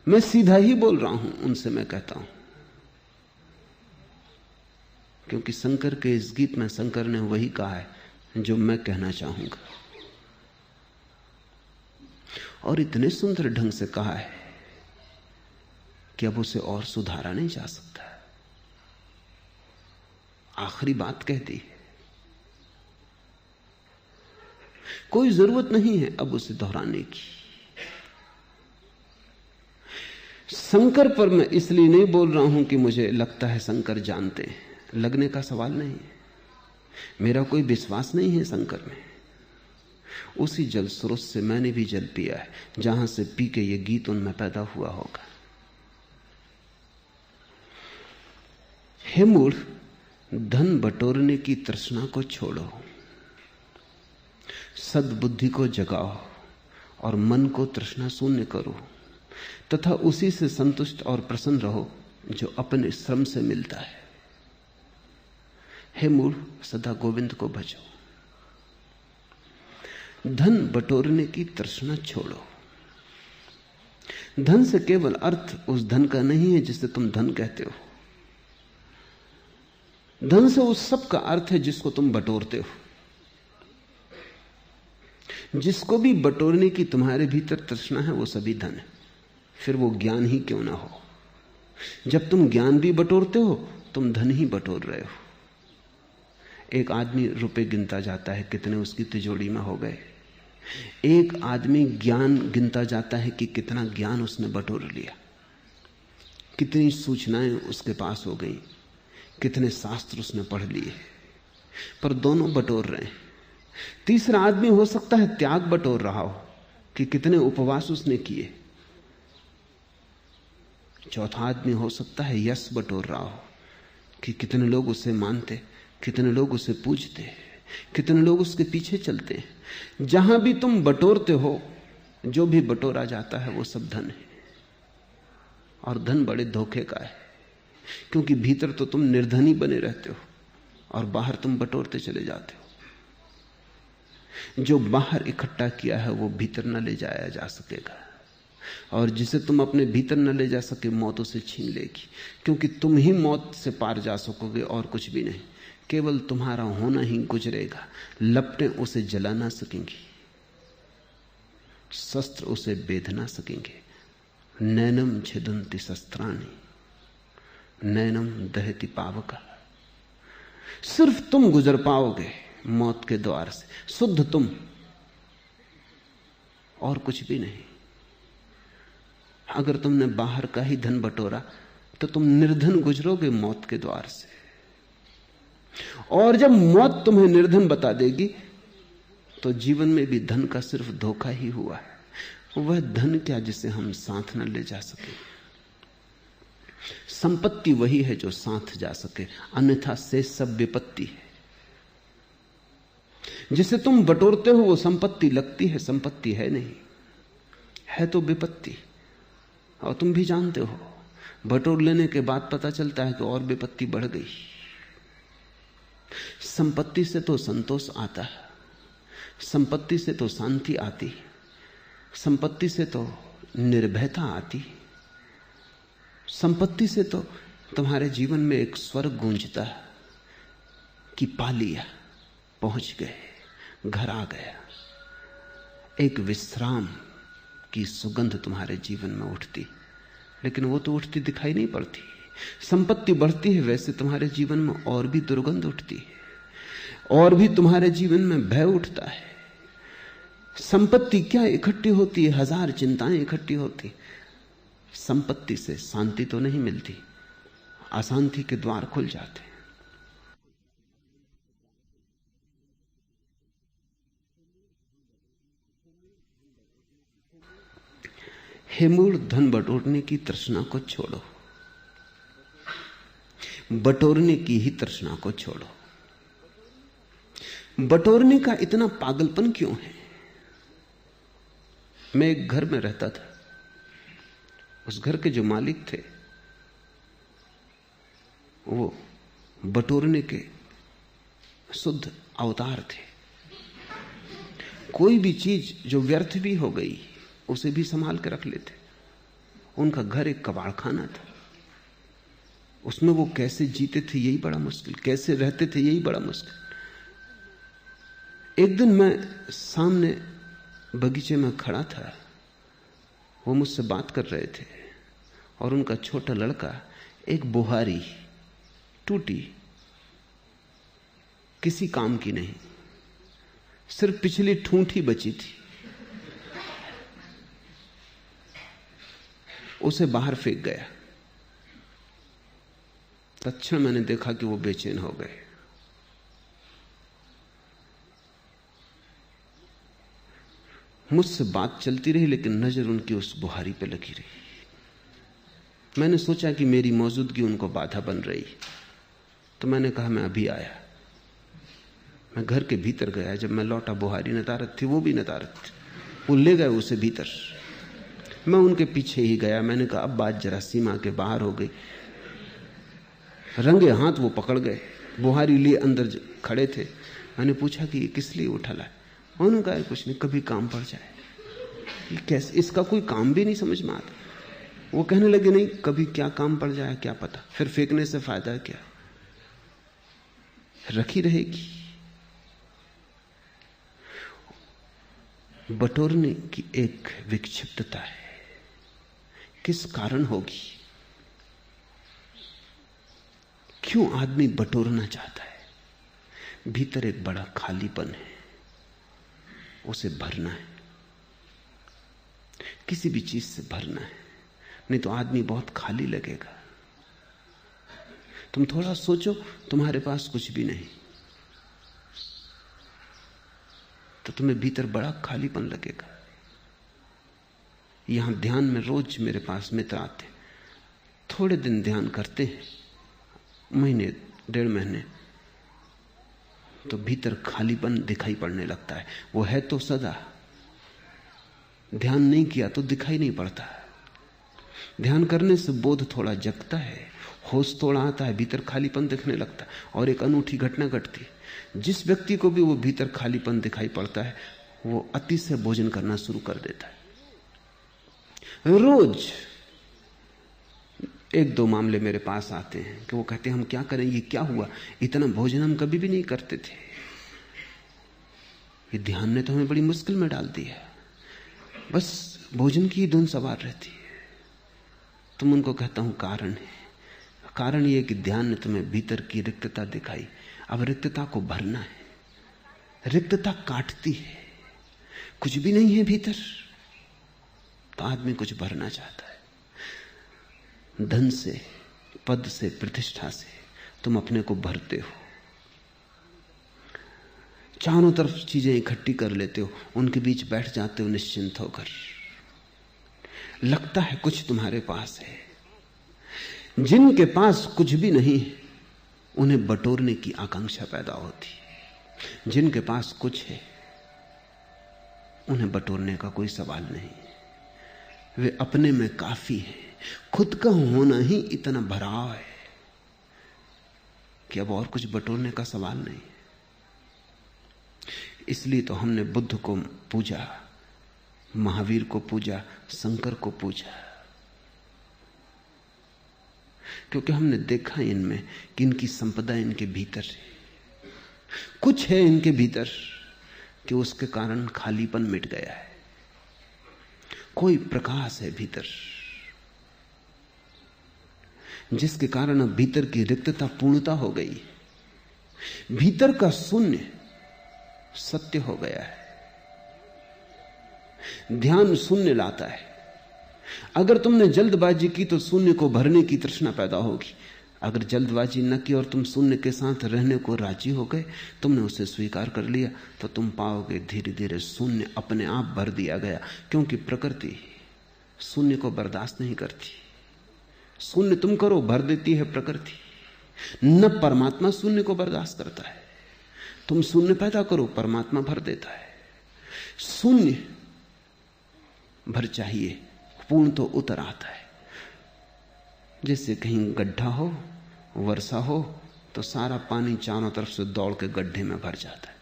Speaker 1: मैं सीधा ही बोल रहा हूं उनसे, मैं कहता हूं, क्योंकि शंकर के इस गीत में शंकर ने वही कहा है जो मैं कहना चाहूंगा, और इतने सुंदर ढंग से कहा है कि अब उसे और सुधारा नहीं जा सकता। आखिरी बात कह दी, कोई जरूरत नहीं है अब उसे दोहराने की। शंकर पर मैं इसलिए नहीं बोल रहा हूं कि मुझे लगता है शंकर जानते हैं, लगने का सवाल नहीं है। मेरा कोई विश्वास नहीं है शंकर में। उसी जल स्रोत से मैंने भी जल पिया है, जहां से पी के ये गीत उनमें पैदा हुआ होगा। हे मूढ़, धन बटोरने की तृष्णा को छोड़ो, सद्बुद्धि को जगाओ और मन को तृष्णा शून्य करो, तथा उसी से संतुष्ट और प्रसन्न रहो जो अपने श्रम से मिलता है। हे मूढ़, सदा गोविंद को भजो। धन बटोरने की तृष्णा छोड़ो। धन से केवल अर्थ उस धन का नहीं है जिसे तुम धन कहते हो। धन से उस सब का अर्थ है जिसको तुम बटोरते हो। जिसको भी बटोरने की तुम्हारे भीतर तृष्णा है वो सभी धन है, फिर वो ज्ञान ही क्यों ना हो। जब तुम ज्ञान भी बटोरते हो तुम धन ही बटोर रहे हो। एक आदमी रुपए गिनता जाता है कितने उसकी तिजोरी में हो गए। एक आदमी ज्ञान गिनता जाता है कि कितना ज्ञान उसने बटोर लिया, कितनी सूचनाएं उसके पास हो गई, कितने शास्त्र उसने पढ़ लिए, पर दोनों बटोर रहे हैं। तीसरा आदमी हो सकता है त्याग बटोर रहा हो कि कितने उपवास उसने किए। चौथा आदमी हो सकता है यश बटोर रहा हो कि कितने लोग उसे मानते, कितने लोग उसे पूजते, कितने लोग उसके पीछे चलते हैं। जहां भी तुम बटोरते हो, जो भी बटोरा जाता है वो सब धन है। और धन बड़े धोखे का है, क्योंकि भीतर तो तुम निर्धनी बने रहते हो और बाहर तुम बटोरते चले जाते हो। जो बाहर इकट्ठा किया है वो भीतर न ले जाया जा सकेगा, और जिसे तुम अपने भीतर न ले जा सके मौत उसे छीन लेगी, क्योंकि तुम ही मौत से पार जा सकोगे और कुछ भी नहीं। केवल तुम्हारा होना ही गुजरेगा। लपटें उसे जला ना सकेंगी, शस्त्र उसे बेध ना सकेंगे। नैनम छिदंति शस्त्राणि नैनम दहति पावका। सिर्फ तुम गुजर पाओगे मौत के द्वार से, शुद्ध तुम, और कुछ भी नहीं। अगर तुमने बाहर का ही धन बटोरा तो तुम निर्धन गुजरोगे मौत के द्वार से। और जब मौत तुम्हें निर्धन बता देगी तो जीवन में भी धन का सिर्फ धोखा ही हुआ है। वह धन क्या जिसे हम साथ न ले जा सके। संपत्ति वही है जो साथ जा सके, अन्यथा से सब विपत्ति है। जिसे तुम बटोरते हो वो संपत्ति लगती है, संपत्ति है नहीं, है तो विपत्ति। और तुम भी जानते हो, बटोर लेने के बाद पता चलता है कि और विपत्ति बढ़ गई। संपत्ति से तो संतोष आता है, संपत्ति से तो शांति आती, संपत्ति से तो निर्भयता आती, संपत्ति से तो तुम्हारे जीवन में एक स्वर गूंजता है कि पा लिया, पहुंच गए, घर आ गया। एक विश्राम की सुगंध तुम्हारे जीवन में उठती, लेकिन वो तो उठती दिखाई नहीं पड़ती। संपत्ति बढ़ती है वैसे तुम्हारे जीवन में और भी दुर्गंध उठती है, और भी तुम्हारे जीवन में भय उठता है। संपत्ति क्या इकट्ठी होती है, हजार चिंताएं इकट्ठी होती। संपत्ति से शांति तो नहीं मिलती, अशांति के द्वार खुल जाते हैं। हे मूढ़, धन बटोरने की तृष्णा को छोड़ो, बटोरने की ही तृष्णा को छोड़ो। बटोरने का इतना पागलपन क्यों है? मैं एक घर में रहता था। उस घर के जो मालिक थे वो बटोरने के शुद्ध अवतार थे। कोई भी चीज जो व्यर्थ भी हो गई उसे भी संभाल के रख लेते। उनका घर एक कबाड़खाना था। उसमें वो कैसे जीते थे यही बड़ा मुश्किल, कैसे रहते थे यही बड़ा मुश्किल। एक दिन मैं सामने बगीचे में खड़ा था, वो मुझसे बात कर रहे थे और उनका छोटा लड़का एक बुहारी टूटी, किसी काम की नहीं, सिर्फ पिछली ठूंठ ही बची थी, उसे बाहर फेंक गया। तत्क्षण मैंने देखा कि वो बेचैन हो गए। मुझसे बात चलती रही लेकिन नजर उनकी उस बुहारी पे लगी रही। मैंने सोचा कि मेरी मौजूदगी उनको बाधा बन रही, तो मैंने कहा मैं अभी आया। मैं घर के भीतर गया। जब मैं लौटा बुहारी नदारत थी, वो भी नदारत थी। वो ले गए उसे भीतर। मैं उनके पीछे ही गया। मैंने कहा अब बात जरा सीमा के बाहर हो गई। रंगे हाथ वो पकड़ गए, बुहारी लिए अंदर खड़े थे। मैंने पूछा कि ये किस लिए उठा लाए? उन्होंने कहा कुछ नहीं, कभी काम पड़ जाए। ये कैसे, इसका कोई काम भी नहीं समझ में आता। वो कहने लगे नहीं, कभी क्या काम पड़ जाए क्या पता, फिर फेंकने से फायदा क्या, रखी रहेगी। बटोरने की एक विक्षिप्तता है, किस कारण होगी? क्यों आदमी बटोरना चाहता है? भीतर एक बड़ा खालीपन है, उसे भरना है, किसी भी चीज से भरना है, नहीं तो आदमी बहुत खाली लगेगा। तुम थोड़ा सोचो, तुम्हारे पास कुछ भी नहीं तो तुम्हें भीतर बड़ा खालीपन लगेगा। यहां ध्यान में रोज मेरे पास मित्र आते, थोड़े दिन ध्यान करते हैं, महीने डेढ़ महीने, तो भीतर खालीपन दिखाई पड़ने लगता है। वो है तो सदा, ध्यान नहीं किया तो दिखाई नहीं पड़ता। ध्यान करने से बोध थोड़ा जगता है, होश थोड़ा आता है, भीतर खालीपन दिखने लगता है। और एक अनूठी घटना घटती, जिस व्यक्ति को भी वो भीतर खालीपन दिखाई पड़ता है वो अति से भोजन करना शुरू कर देता है। रोज एक दो मामले मेरे पास आते हैं कि वो कहते हैं हम क्या करें, ये क्या हुआ, इतना भोजन हम कभी भी नहीं करते थे, ये ध्यान ने तो हमें बड़ी मुश्किल में डाल दिया, बस भोजन की धुन सवार रहती है। तुम उनको कहता हूं कारण है, कारण ये कि ध्यान ने तुम्हें भीतर की रिक्तता दिखाई। अब रिक्तता को भरना है। रिक्तता काटती है, कुछ भी नहीं है भीतर, तो आदमी कुछ भरना चाहता है। धन से, पद से, प्रतिष्ठा से तुम अपने को भरते हो, चारों तरफ चीजें इकट्ठी कर लेते हो, उनके बीच बैठ जाते हो निश्चिंत होकर, लगता है कुछ तुम्हारे पास है। जिनके पास कुछ भी नहीं है उन्हें बटोरने की आकांक्षा पैदा होती है, जिनके पास कुछ है उन्हें बटोरने का कोई सवाल नहीं, वे अपने में काफी है। खुद का होना ही इतना भराव है कि अब और कुछ बटोरने का सवाल नहीं। इसलिए तो हमने बुद्ध को पूजा, महावीर को पूजा, शंकर को पूजा, क्योंकि हमने देखा इनमें कि इनकी संपदा इनके भीतर है, कुछ है इनके भीतर कि उसके कारण खालीपन मिट गया है, कोई प्रकाश है भीतर जिसके कारण अब भीतर की रिक्तता पूर्णता हो गई, भीतर का शून्य सत्य हो गया है। ध्यान शून्य लाता है। अगर तुमने जल्दबाजी की तो शून्य को भरने की तृष्णा पैदा होगी। अगर जल्दबाजी न की और तुम शून्य के साथ रहने को राजी हो गए, तुमने उसे स्वीकार कर लिया, तो तुम पाओगे धीरे धीरे शून्य अपने आप भर दिया गया। क्योंकि प्रकृति शून्य को बर्दाश्त नहीं करती। शून्य तुम करो, भर देती है प्रकृति। न परमात्मा शून्य को बर्दाश्त करता है। तुम शून्य पैदा करो, परमात्मा भर देता है। शून्य भर चाहिए, पूर्ण तो उतर आता है। जैसे कहीं गड्ढा हो, वर्षा हो, तो सारा पानी चारों तरफ से दौड़ के गड्ढे में भर जाता है।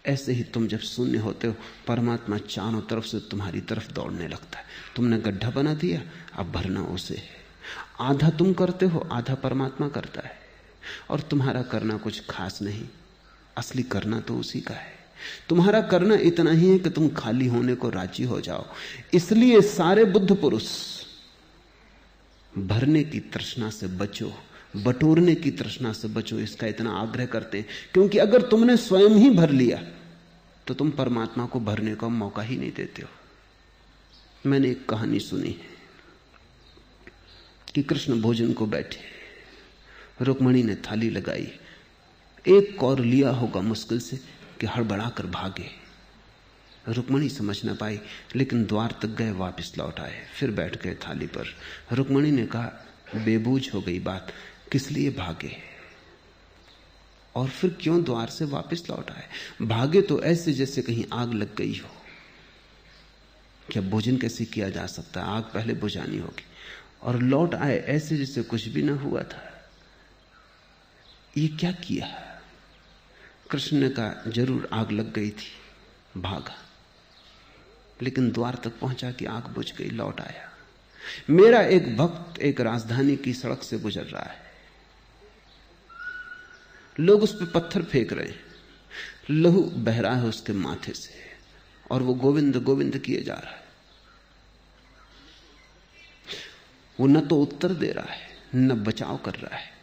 Speaker 1: ऐसे ही तुम जब शून्य होते हो, परमात्मा चारों तरफ से तुम्हारी तरफ दौड़ने लगता है। तुमने गड्ढा बना दिया, अब भरना उसे है। आधा तुम करते हो, आधा परमात्मा करता है। और तुम्हारा करना कुछ खास नहीं, असली करना तो उसी का है। तुम्हारा करना इतना ही है कि तुम खाली होने को राजी हो जाओ। इसलिए सारे बुद्ध पुरुष भरने की तृष्णा से बचो, बटोरने की तृष्णा से बचो, इसका इतना आग्रह करते हैं। क्योंकि अगर तुमने स्वयं ही भर लिया तो तुम परमात्मा को भरने का मौका ही नहीं देते हो। मैंने एक कहानी सुनी है कि कृष्ण भोजन को बैठे, रुक्मणी ने थाली लगाई, एक कौर लिया होगा मुश्किल से कि हड़बड़ा कर भागे। रुक्मणी समझ ना पाई, लेकिन द्वार तक गए, वापस लौट आए, फिर बैठ गए थाली पर। रुक्मणी ने कहा, बेबूझ हो गई बात, किस लिए भागे और फिर क्यों द्वार से वापस लौट आए? भागे तो ऐसे जैसे कहीं आग लग गई हो। क्या भोजन कैसे किया जा सकता है? आग पहले बुझानी होगी। और लौट आए ऐसे जैसे कुछ भी ना हुआ था। ये क्या किया? कृष्ण ने कहा, जरूर आग लग गई थी, भागा, लेकिन द्वार तक पहुंचा कि आग बुझ गई, लौट आया। मेरा एक भक्त एक राजधानी की सड़क से गुजर रहा है, लोग उस पर पत्थर फेंक रहे हैं, लहू बह रहा है उसके माथे से, और वो गोविंद गोविंद किए जा रहा है। वो न तो उत्तर दे रहा है, न बचाव कर रहा है।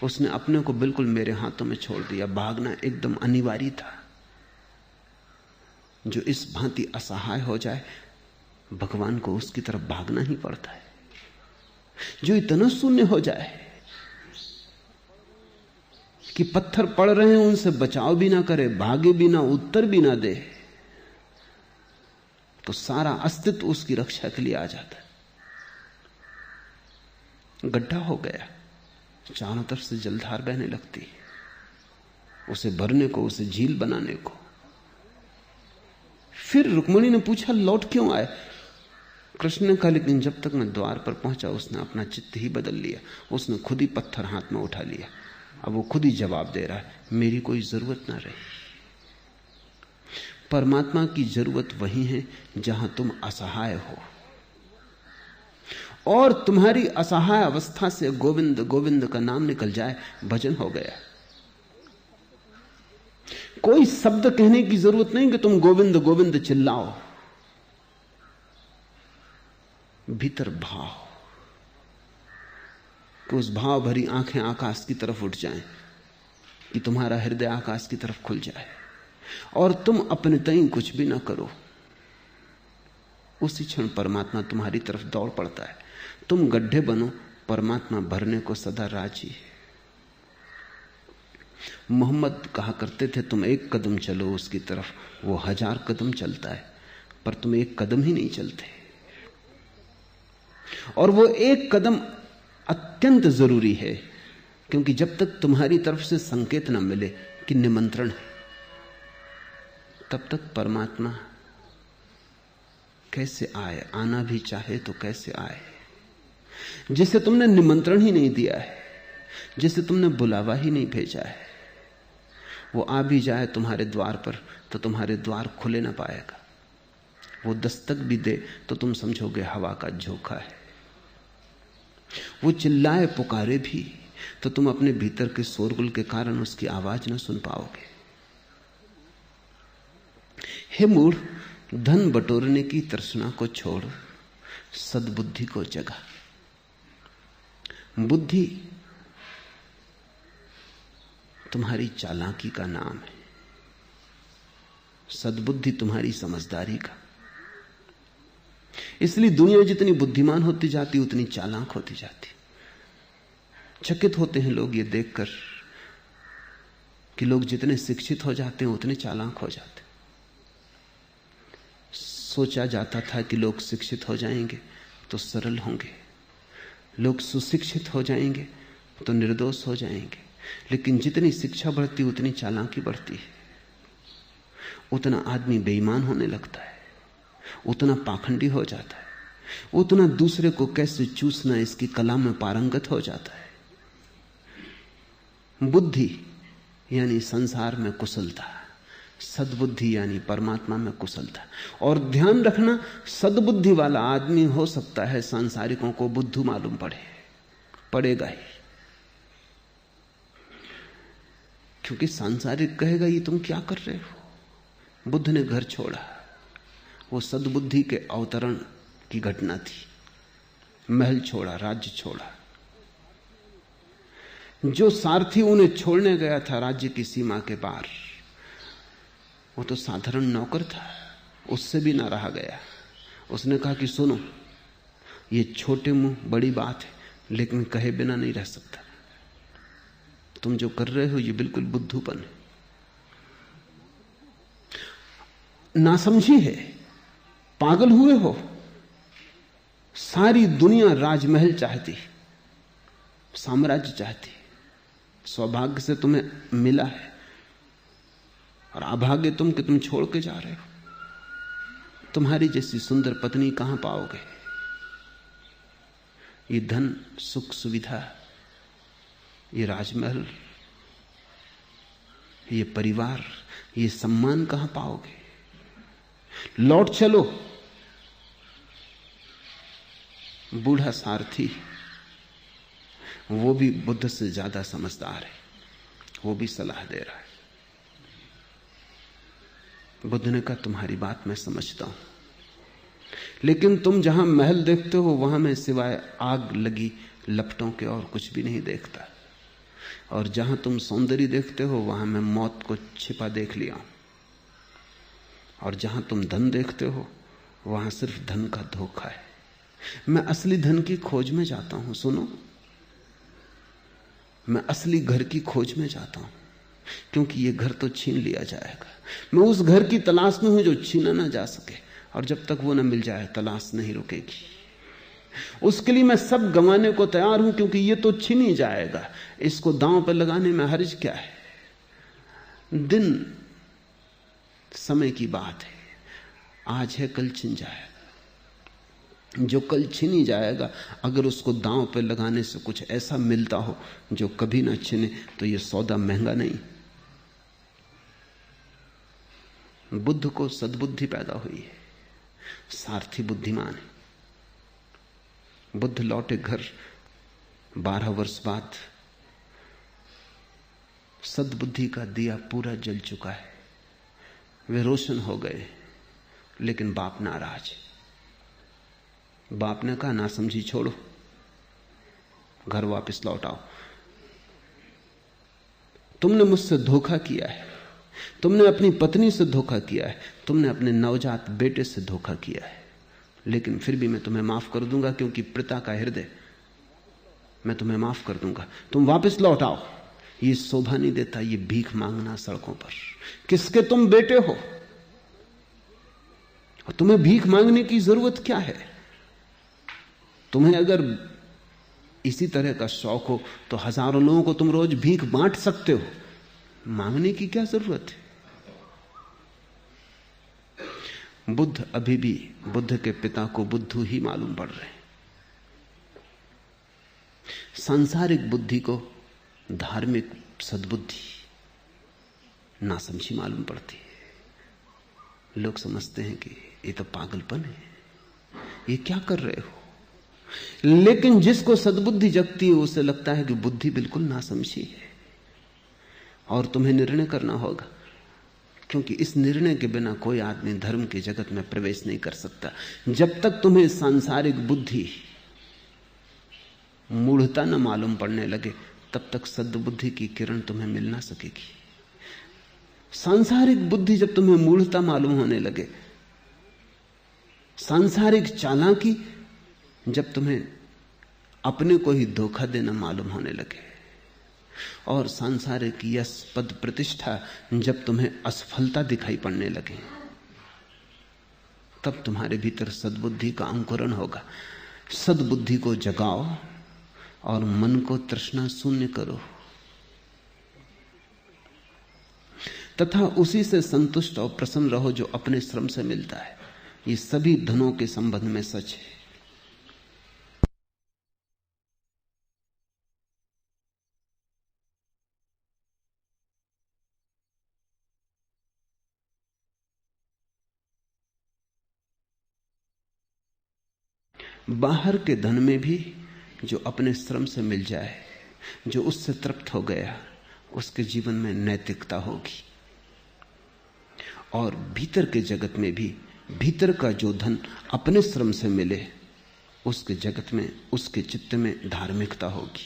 Speaker 1: उसने अपने को बिल्कुल मेरे हाथों में छोड़ दिया। भागना एकदम अनिवार्य था। जो इस भांति असहाय हो जाए, भगवान को उसकी तरफ भागना ही पड़ता है। जो इतना शून्य हो जाए कि पत्थर पड़ रहे हैं, उनसे बचाव भी ना करे, भागे भी ना, उत्तर भी ना दे, तो सारा अस्तित्व उसकी रक्षा के लिए आ जाता है। गड्ढा हो गया, चारों तरफ से जलधार बहने लगती है, उसे भरने को, उसे झील बनाने को। फिर रुक्मिणी ने पूछा, लौट क्यों आए? कृष्ण ने कहा, लेकिन जब तक मैं द्वार पर पहुंचा, उसने अपना चित्त ही बदल लिया। उसने खुद ही पत्थर हाथ में उठा लिया। अब वो खुद ही जवाब दे रहा है, मेरी कोई जरूरत ना रही। परमात्मा की जरूरत वही है जहां तुम असहाय हो, और तुम्हारी असहाय अवस्था से गोविंद गोविंद का नाम निकल जाए, भजन हो गया। कोई शब्द कहने की जरूरत नहीं कि तुम गोविंद गोविंद चिल्लाओ, भीतर भाव, कि उस भाव भरी आंखें आकाश की तरफ उठ जाएं, कि तुम्हारा हृदय आकाश की तरफ खुल जाए, और तुम अपने तई कुछ भी ना करो। उसी क्षण परमात्मा तुम्हारी तरफ दौड़ पड़ता है। तुम गड्ढे बनो, परमात्मा भरने को सदा राजी है। मोहम्मद कहा करते थे, तुम एक कदम चलो उसकी तरफ, वो 1000 कदम चलता है, पर तुम एक कदम ही नहीं चलते। और वो एक कदम अत्यंत जरूरी है, क्योंकि जब तक तुम्हारी तरफ से संकेत न मिले कि निमंत्रण है, तब तक परमात्मा कैसे आए? आना भी चाहे तो कैसे आए? जिसे तुमने निमंत्रण ही नहीं दिया है, जिसे तुमने बुलावा ही नहीं भेजा है, वो आ भी जाए तुम्हारे द्वार पर तो तुम्हारे द्वार खुले ना पाएगा। वो दस्तक भी दे तो तुम समझोगे हवा का झोंका है। वो चिल्लाए पुकारे भी तो तुम अपने भीतर के शोरगुल के कारण उसकी आवाज ना सुन पाओगे। हे मूढ़, धन बटोरने की तृष्णा को छोड़, सद्बुद्धि को जगा। बुद्धि तुम्हारी चालाकी का नाम है, सद्बुद्धि तुम्हारी समझदारी का। इसलिए दुनिया जितनी बुद्धिमान होती जाती उतनी चालाक होती जाती। चकित होते हैं लोग ये देखकर कि लोग जितने शिक्षित हो जाते हैं उतने चालाक हो जाते। सोचा जाता था कि लोग शिक्षित हो जाएंगे तो सरल होंगे, लोग सुशिक्षित हो जाएंगे तो निर्दोष हो जाएंगे, लेकिन जितनी शिक्षा बढ़ती उतनी चालाकी बढ़ती है, उतना आदमी बेईमान होने लगता है, उतना पाखंडी हो जाता है, उतना दूसरे को कैसे चूसना इसकी कला में पारंगत हो जाता है। बुद्धि यानी संसार में कुशलता, सद्बुद्धि यानी परमात्मा में कुशलता। और ध्यान रखना, सद्बुद्धि वाला आदमी हो सकता है सांसारिकों को बुद्धू मालूम पड़ेगा ही, क्योंकि सांसारिक कहेगा ये तुम क्या कर रहे हो। बुद्ध ने घर छोड़ा, वो सद्बुद्धि के अवतरण की घटना थी। महल छोड़ा, राज्य छोड़ा। जो सारथी उन्हें छोड़ने गया था राज्य की सीमा के पार, वो तो साधारण नौकर था, उससे भी ना रहा गया। उसने कहा कि सुनो, ये छोटे मुंह बड़ी बात है, लेकिन कहे बिना नहीं रह सकता। तुम जो कर रहे हो ये बिल्कुल बुद्धूपन है, नासमझी है, पागल हुए हो। सारी दुनिया राजमहल चाहती, साम्राज्य चाहती, सौभाग्य से तुम्हें मिला है, और अभाग्य तुम कि तुम छोड़ के जा रहे हो। तुम्हारी जैसी सुंदर पत्नी कहां पाओगे? ये धन, सुख, सुविधा, ये राजमहल, ये परिवार, ये सम्मान कहां पाओगे? लौट चलो। बूढ़ा सारथी, वो भी बुद्ध से ज्यादा समझदार है, वो भी सलाह दे रहा है। बुद्ध ने कहा तुम्हारी बात मैं समझता हूं, लेकिन तुम जहां महल देखते हो वहां मैं सिवाय आग लगी लपटों के और कुछ भी नहीं देखता, और जहां तुम सौंदर्य देखते हो वहां मैं मौत को छिपा देख लिया हूं, और जहां तुम धन देखते हो वहां सिर्फ धन का धोखा है। मैं असली धन की खोज में जाता हूं। सुनो, मैं असली घर की खोज में जाता हूं, क्योंकि ये घर तो छीन लिया जाएगा। मैं उस घर की तलाश में हूं जो छीना ना जा सके, और जब तक वो ना मिल जाए तलाश नहीं रुकेगी। उसके लिए मैं सब गंवाने को तैयार हूं, क्योंकि ये तो छीन ही जाएगा। इसको दांव पर लगाने में हर्ज क्या है? दिन समय की बात है, आज है कल छिन जाएगा। जो कल छिन ही जाएगा, अगर उसको दांव पे लगाने से कुछ ऐसा मिलता हो जो कभी ना छिने, तो ये सौदा महंगा नहीं। बुद्ध को सद्बुद्धि पैदा हुई है, सारथी बुद्धिमान है। बुद्ध लौटे घर 12 वर्ष बाद। सद्बुद्धि का दिया पूरा जल चुका है, वे रोशन हो गए, लेकिन बाप नाराज। बाप ने कहा ना समझी छोड़ो, घर वापस लौट आओ। तुमने मुझसे धोखा किया है, तुमने अपनी पत्नी से धोखा किया है, तुमने अपने नवजात बेटे से धोखा किया है, लेकिन फिर भी मैं तुम्हें माफ कर दूंगा, क्योंकि पिता का हृदय, मैं तुम्हें माफ कर दूंगा। तुम वापस लौट आओ। ये शोभा नहीं देता ये भीख मांगना सड़कों पर। किसके तुम बेटे हो? और तुम्हें भीख मांगने की जरूरत क्या है? तुम्हें अगर इसी तरह का शौक हो तो हजारों लोगों को तुम रोज भीख बांट सकते हो, मांगने की क्या जरूरत है? बुद्ध अभी भी बुद्ध के पिता को बुद्धू ही मालूम पड़ रहे हैं। सांसारिक बुद्धि को धार्मिक सद्बुद्धि नासमझी मालूम पड़ती है। लोग समझते हैं कि ये तो पागलपन है, ये क्या कर रहे हो? लेकिन जिसको सद्बुद्धि जगती है उसे लगता है कि बुद्धि बिल्कुल नासमझी है, और तुम्हें निर्णय करना होगा, क्योंकि इस निर्णय के बिना कोई आदमी धर्म के जगत में प्रवेश नहीं कर सकता। जब तक तुम्हें सांसारिक बुद्धि मूढ़ता न मालूम पड़ने लगे, तब तक सद्बुद्धि की किरण तुम्हें मिल ना सकेगी। सांसारिक बुद्धि जब तुम्हें मूढ़ता मालूम होने लगे, सांसारिक चालाकी जब तुम्हें अपने को ही धोखा देना मालूम होने लगे, और सांसारिक यश पद प्रतिष्ठा जब तुम्हें असफलता दिखाई पड़ने लगे, तब तुम्हारे भीतर सद्बुद्धि का अंकुरण होगा। सद्बुद्धि को जगाओ और मन को तृष्णा शून्य करो, तथा उसी से संतुष्ट और प्रसन्न रहो जो अपने श्रम से मिलता है। ये सभी धनों के संबंध में सच है। बाहर के धन में भी जो अपने श्रम से मिल जाए, जो उससे तृप्त हो गया, उसके जीवन में नैतिकता होगी। और भीतर के जगत में भी भीतर का जो धन अपने श्रम से मिले, उसके जगत में, उसके चित्त में धार्मिकता होगी।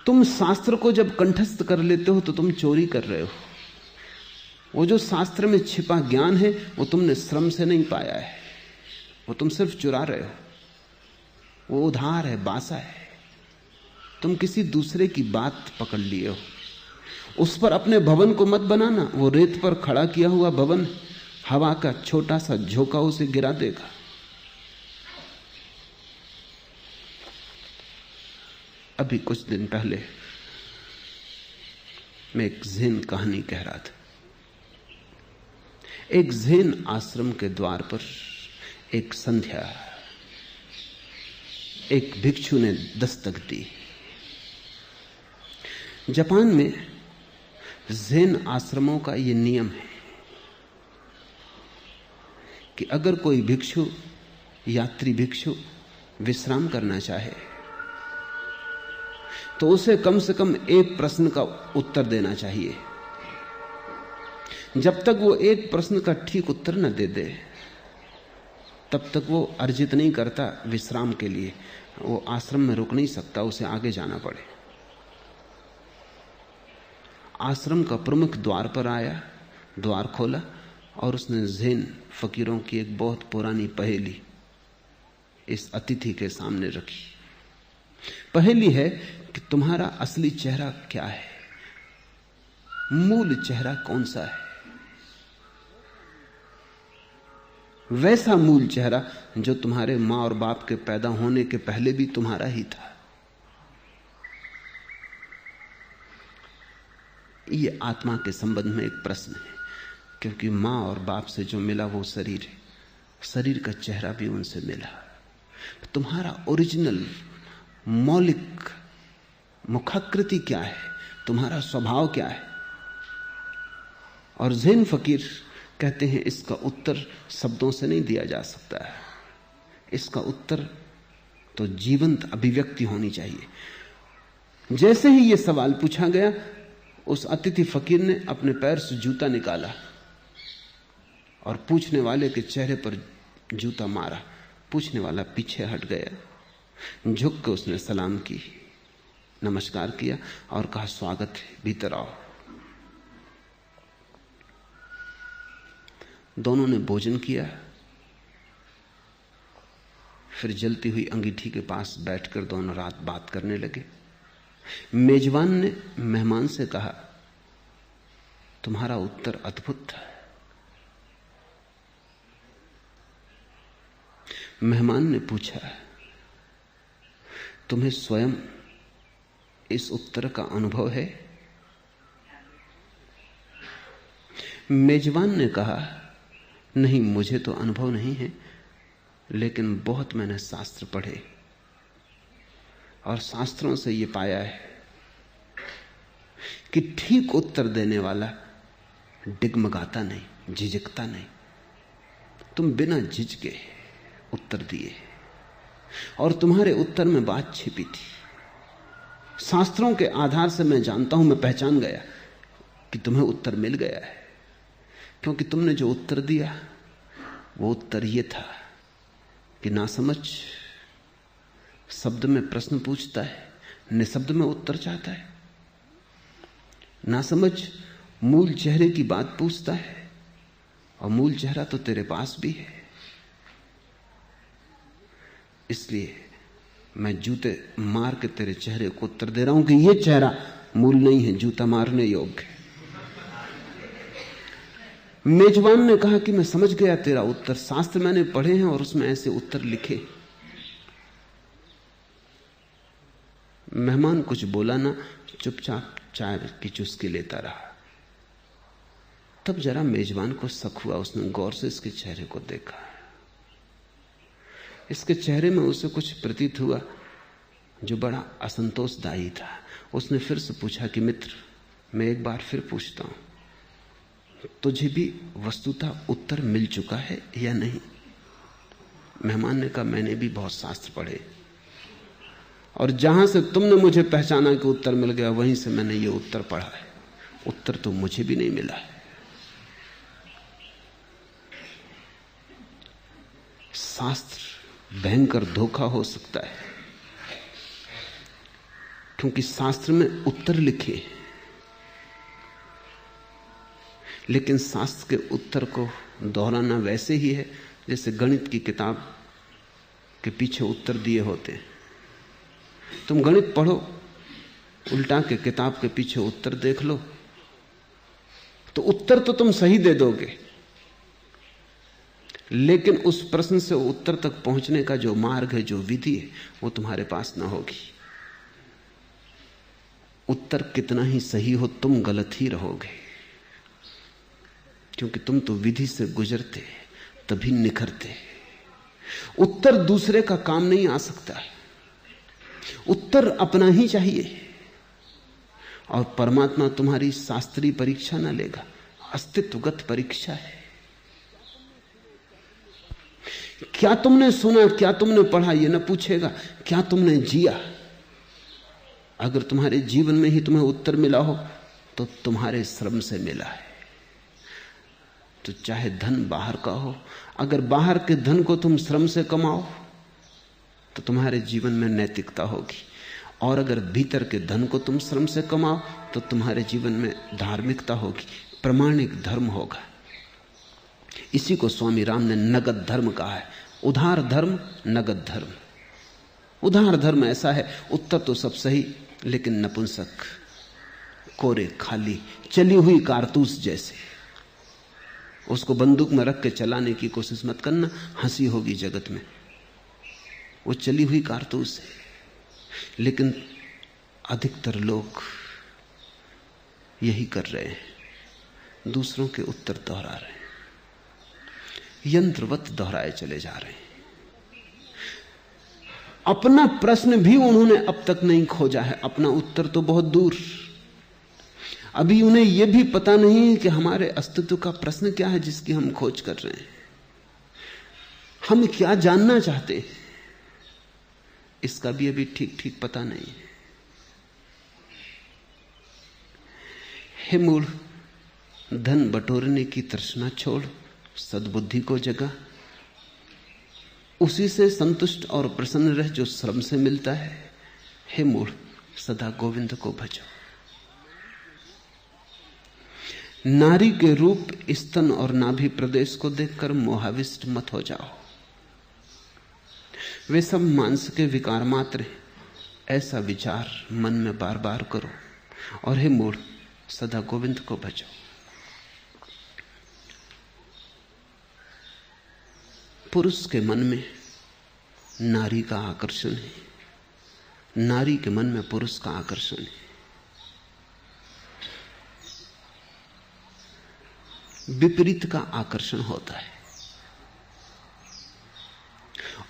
Speaker 1: तुम शास्त्र को जब कंठस्थ कर लेते हो तो तुम चोरी कर रहे हो। वो जो शास्त्र में छिपा ज्ञान है वो तुमने श्रम से नहीं पाया है, वो तुम सिर्फ चुरा रहे हो। वो उधार है, बासा है। तुम किसी दूसरे की बात पकड़ लिए हो। उस पर अपने भवन को मत बनाना। वो रेत पर खड़ा किया हुआ भवन, हवा का छोटा सा झोंका उसे गिरा देगा। अभी कुछ दिन पहले मैं एक ज़ेन कहानी कह रहा था। एक ज़ेन आश्रम के द्वार पर एक संध्या एक भिक्षु ने दस्तक दी। जापान में ज़ेन आश्रमों का यह नियम है कि अगर कोई भिक्षु, यात्री भिक्षु विश्राम करना चाहे तो उसे कम से कम एक प्रश्न का उत्तर देना चाहिए। जब तक वो एक प्रश्न का ठीक उत्तर न दे दे, तब तक वो अर्जित नहीं करता विश्राम के लिए। वो आश्रम में रुक नहीं सकता, उसे आगे जाना पड़े। आश्रम का प्रमुख द्वार पर आया, द्वार खोला और उसने ज़ेन फकीरों की एक बहुत पुरानी पहेली इस अतिथि के सामने रखी। पहेली है कि तुम्हारा असली चेहरा क्या है, मूल चेहरा कौन सा है। वैसा मूल चेहरा जो तुम्हारे मां और बाप के पैदा होने के पहले भी तुम्हारा ही था। ये आत्मा के संबंध में एक प्रश्न है, क्योंकि मां और बाप से जो मिला वो शरीर है, शरीर का चेहरा भी उनसे मिला। तुम्हारा ओरिजिनल मौलिक मुखाकृति क्या है, तुम्हारा स्वभाव क्या है। और ज़ेन फकीर कहते हैं इसका उत्तर शब्दों से नहीं दिया जा सकता है, इसका उत्तर तो जीवंत अभिव्यक्ति होनी चाहिए। जैसे ही यह सवाल पूछा गया, उस अतिथि फकीर ने अपने पैर से जूता निकाला और पूछने वाले के चेहरे पर जूता मारा। पूछने वाला पीछे हट गया। झुक के उसने सलाम की, नमस्कार किया और कहा, स्वागत है, भीतर आओ। दोनों ने भोजन किया, फिर जलती हुई अंगीठी के पास बैठकर दोनों रात बात करने लगे। मेजबान ने मेहमान से कहा, तुम्हारा उत्तर अद्भुत था। मेहमान ने पूछा, तुम्हें स्वयं इस उत्तर का अनुभव है? मेजबान ने कहा, नहीं, मुझे तो अनुभव नहीं है, लेकिन बहुत मैंने शास्त्र पढ़े और शास्त्रों से यह पाया है कि ठीक उत्तर देने वाला डिगमगाता नहीं, झिझकता नहीं। तुम बिना झिझके उत्तर दिए और तुम्हारे उत्तर में बात छिपी थी। शास्त्रों के आधार से मैं जानता हूं, मैं पहचान गया कि तुम्हें उत्तर मिल गया है, क्योंकि तुमने जो उत्तर दिया वो उत्तर ये था कि नासमझ शब्द में प्रश्न पूछता है, निशब्द में उत्तर चाहता है। नासमझ मूल चेहरे की बात पूछता है और मूल चेहरा तो तेरे पास भी है। इसलिए मैं जूते मार के तेरे चेहरे को उत्तर दे रहा हूं कि यह चेहरा मूल नहीं है, जूता मारने योग्य। मेजबान ने कहा कि मैं समझ गया तेरा उत्तर, शास्त्र मैंने पढ़े हैं और उसमें ऐसे उत्तर लिखे। मेहमान कुछ बोला ना, चुपचाप चाय की चुस्की लेता रहा। तब जरा मेजबान को शक हुआ। उसने गौर से इसके चेहरे को देखा। इसके चेहरे में उसे कुछ प्रतीत हुआ जो बड़ा असंतोषदायी था। उसने फिर से पूछा कि मित्र, मैं एक बार फिर पूछता हूं, तुझे भी वस्तुतः उत्तर मिल चुका है या नहीं? मेहमान ने कहा, मैंने भी बहुत शास्त्र पढ़े और जहां से तुमने मुझे पहचाना कि उत्तर मिल गया, वहीं से मैंने ये उत्तर पढ़ा है। उत्तर तो मुझे भी नहीं मिला है। शास्त्र भयंकर धोखा हो सकता है, क्योंकि शास्त्र में उत्तर लिखे, लेकिन शास्त्र के उत्तर को दोहराना वैसे ही है जैसे गणित की किताब के पीछे उत्तर दिए होते हैं। तुम गणित पढ़ो, उल्टा के किताब के पीछे उत्तर देख लो, तो उत्तर तो तुम सही दे दोगे, लेकिन उस प्रश्न से उत्तर तक पहुंचने का जो मार्ग है, जो विधि है, वो तुम्हारे पास ना होगी। उत्तर कितना ही सही हो, तुम गलत ही रहोगे, क्योंकि तुम तो विधि से गुजरते तभी निखरते। उत्तर दूसरे का काम नहीं आ सकता है, उत्तर अपना ही चाहिए। और परमात्मा तुम्हारी शास्त्रीय परीक्षा ना लेगा, अस्तित्वगत परीक्षा है। क्या तुमने सुना, क्या तुमने पढ़ा, यह ना पूछेगा, क्या तुमने जिया। अगर तुम्हारे जीवन में ही तुम्हें उत्तर मिला हो तो तुम्हारे श्रम से मिला है। तो चाहे धन बाहर का हो, अगर बाहर के धन को तुम श्रम से कमाओ तो तुम्हारे जीवन में नैतिकता होगी, और अगर भीतर के धन को तुम श्रम से कमाओ तो तुम्हारे जीवन में धार्मिकता होगी, प्रामाणिक धर्म होगा। इसी को स्वामी राम ने नगद धर्म कहा है। उधार धर्म, नगद धर्म। उधार धर्म ऐसा है, उत्तर तो सब सही लेकिन नपुंसक, कोरे, खाली, चली हुई कारतूस जैसे। उसको बंदूक में रख के चलाने की कोशिश मत करना, हंसी होगी जगत में। वो चली हुई कारतूस है। लेकिन अधिकतर लोग यही कर रहे हैं, दूसरों के उत्तर दोहरा रहे हैं, यंत्रवत दोहराए चले जा रहे हैं। अपना प्रश्न भी उन्होंने अब तक नहीं खोजा है, अपना उत्तर तो बहुत दूर। अभी उन्हें यह भी पता नहीं है कि हमारे अस्तित्व का प्रश्न क्या है जिसकी हम खोज कर रहे हैं। हम क्या जानना चाहते हैं, इसका भी अभी ठीक ठीक पता नहीं है। हे मूढ़, धन बटोरने की तृष्णा छोड़, सद्बुद्धि को जगा, उसी से संतुष्ट और प्रसन्न रह जो श्रम से मिलता है। हे मूढ़, सदा गोविंद को भजो। नारी के रूप, स्तन और नाभि प्रदेश को देखकर मोहाविष्ट मत हो जाओ। वे सब मांस के विकार मात्र हैं, ऐसा विचार मन में बार बार करो। और हे मूढ़, सदा गोविंद को भजो। पुरुष के मन में नारी का आकर्षण है, नारी के मन में पुरुष का आकर्षण है। विपरीत का आकर्षण होता है,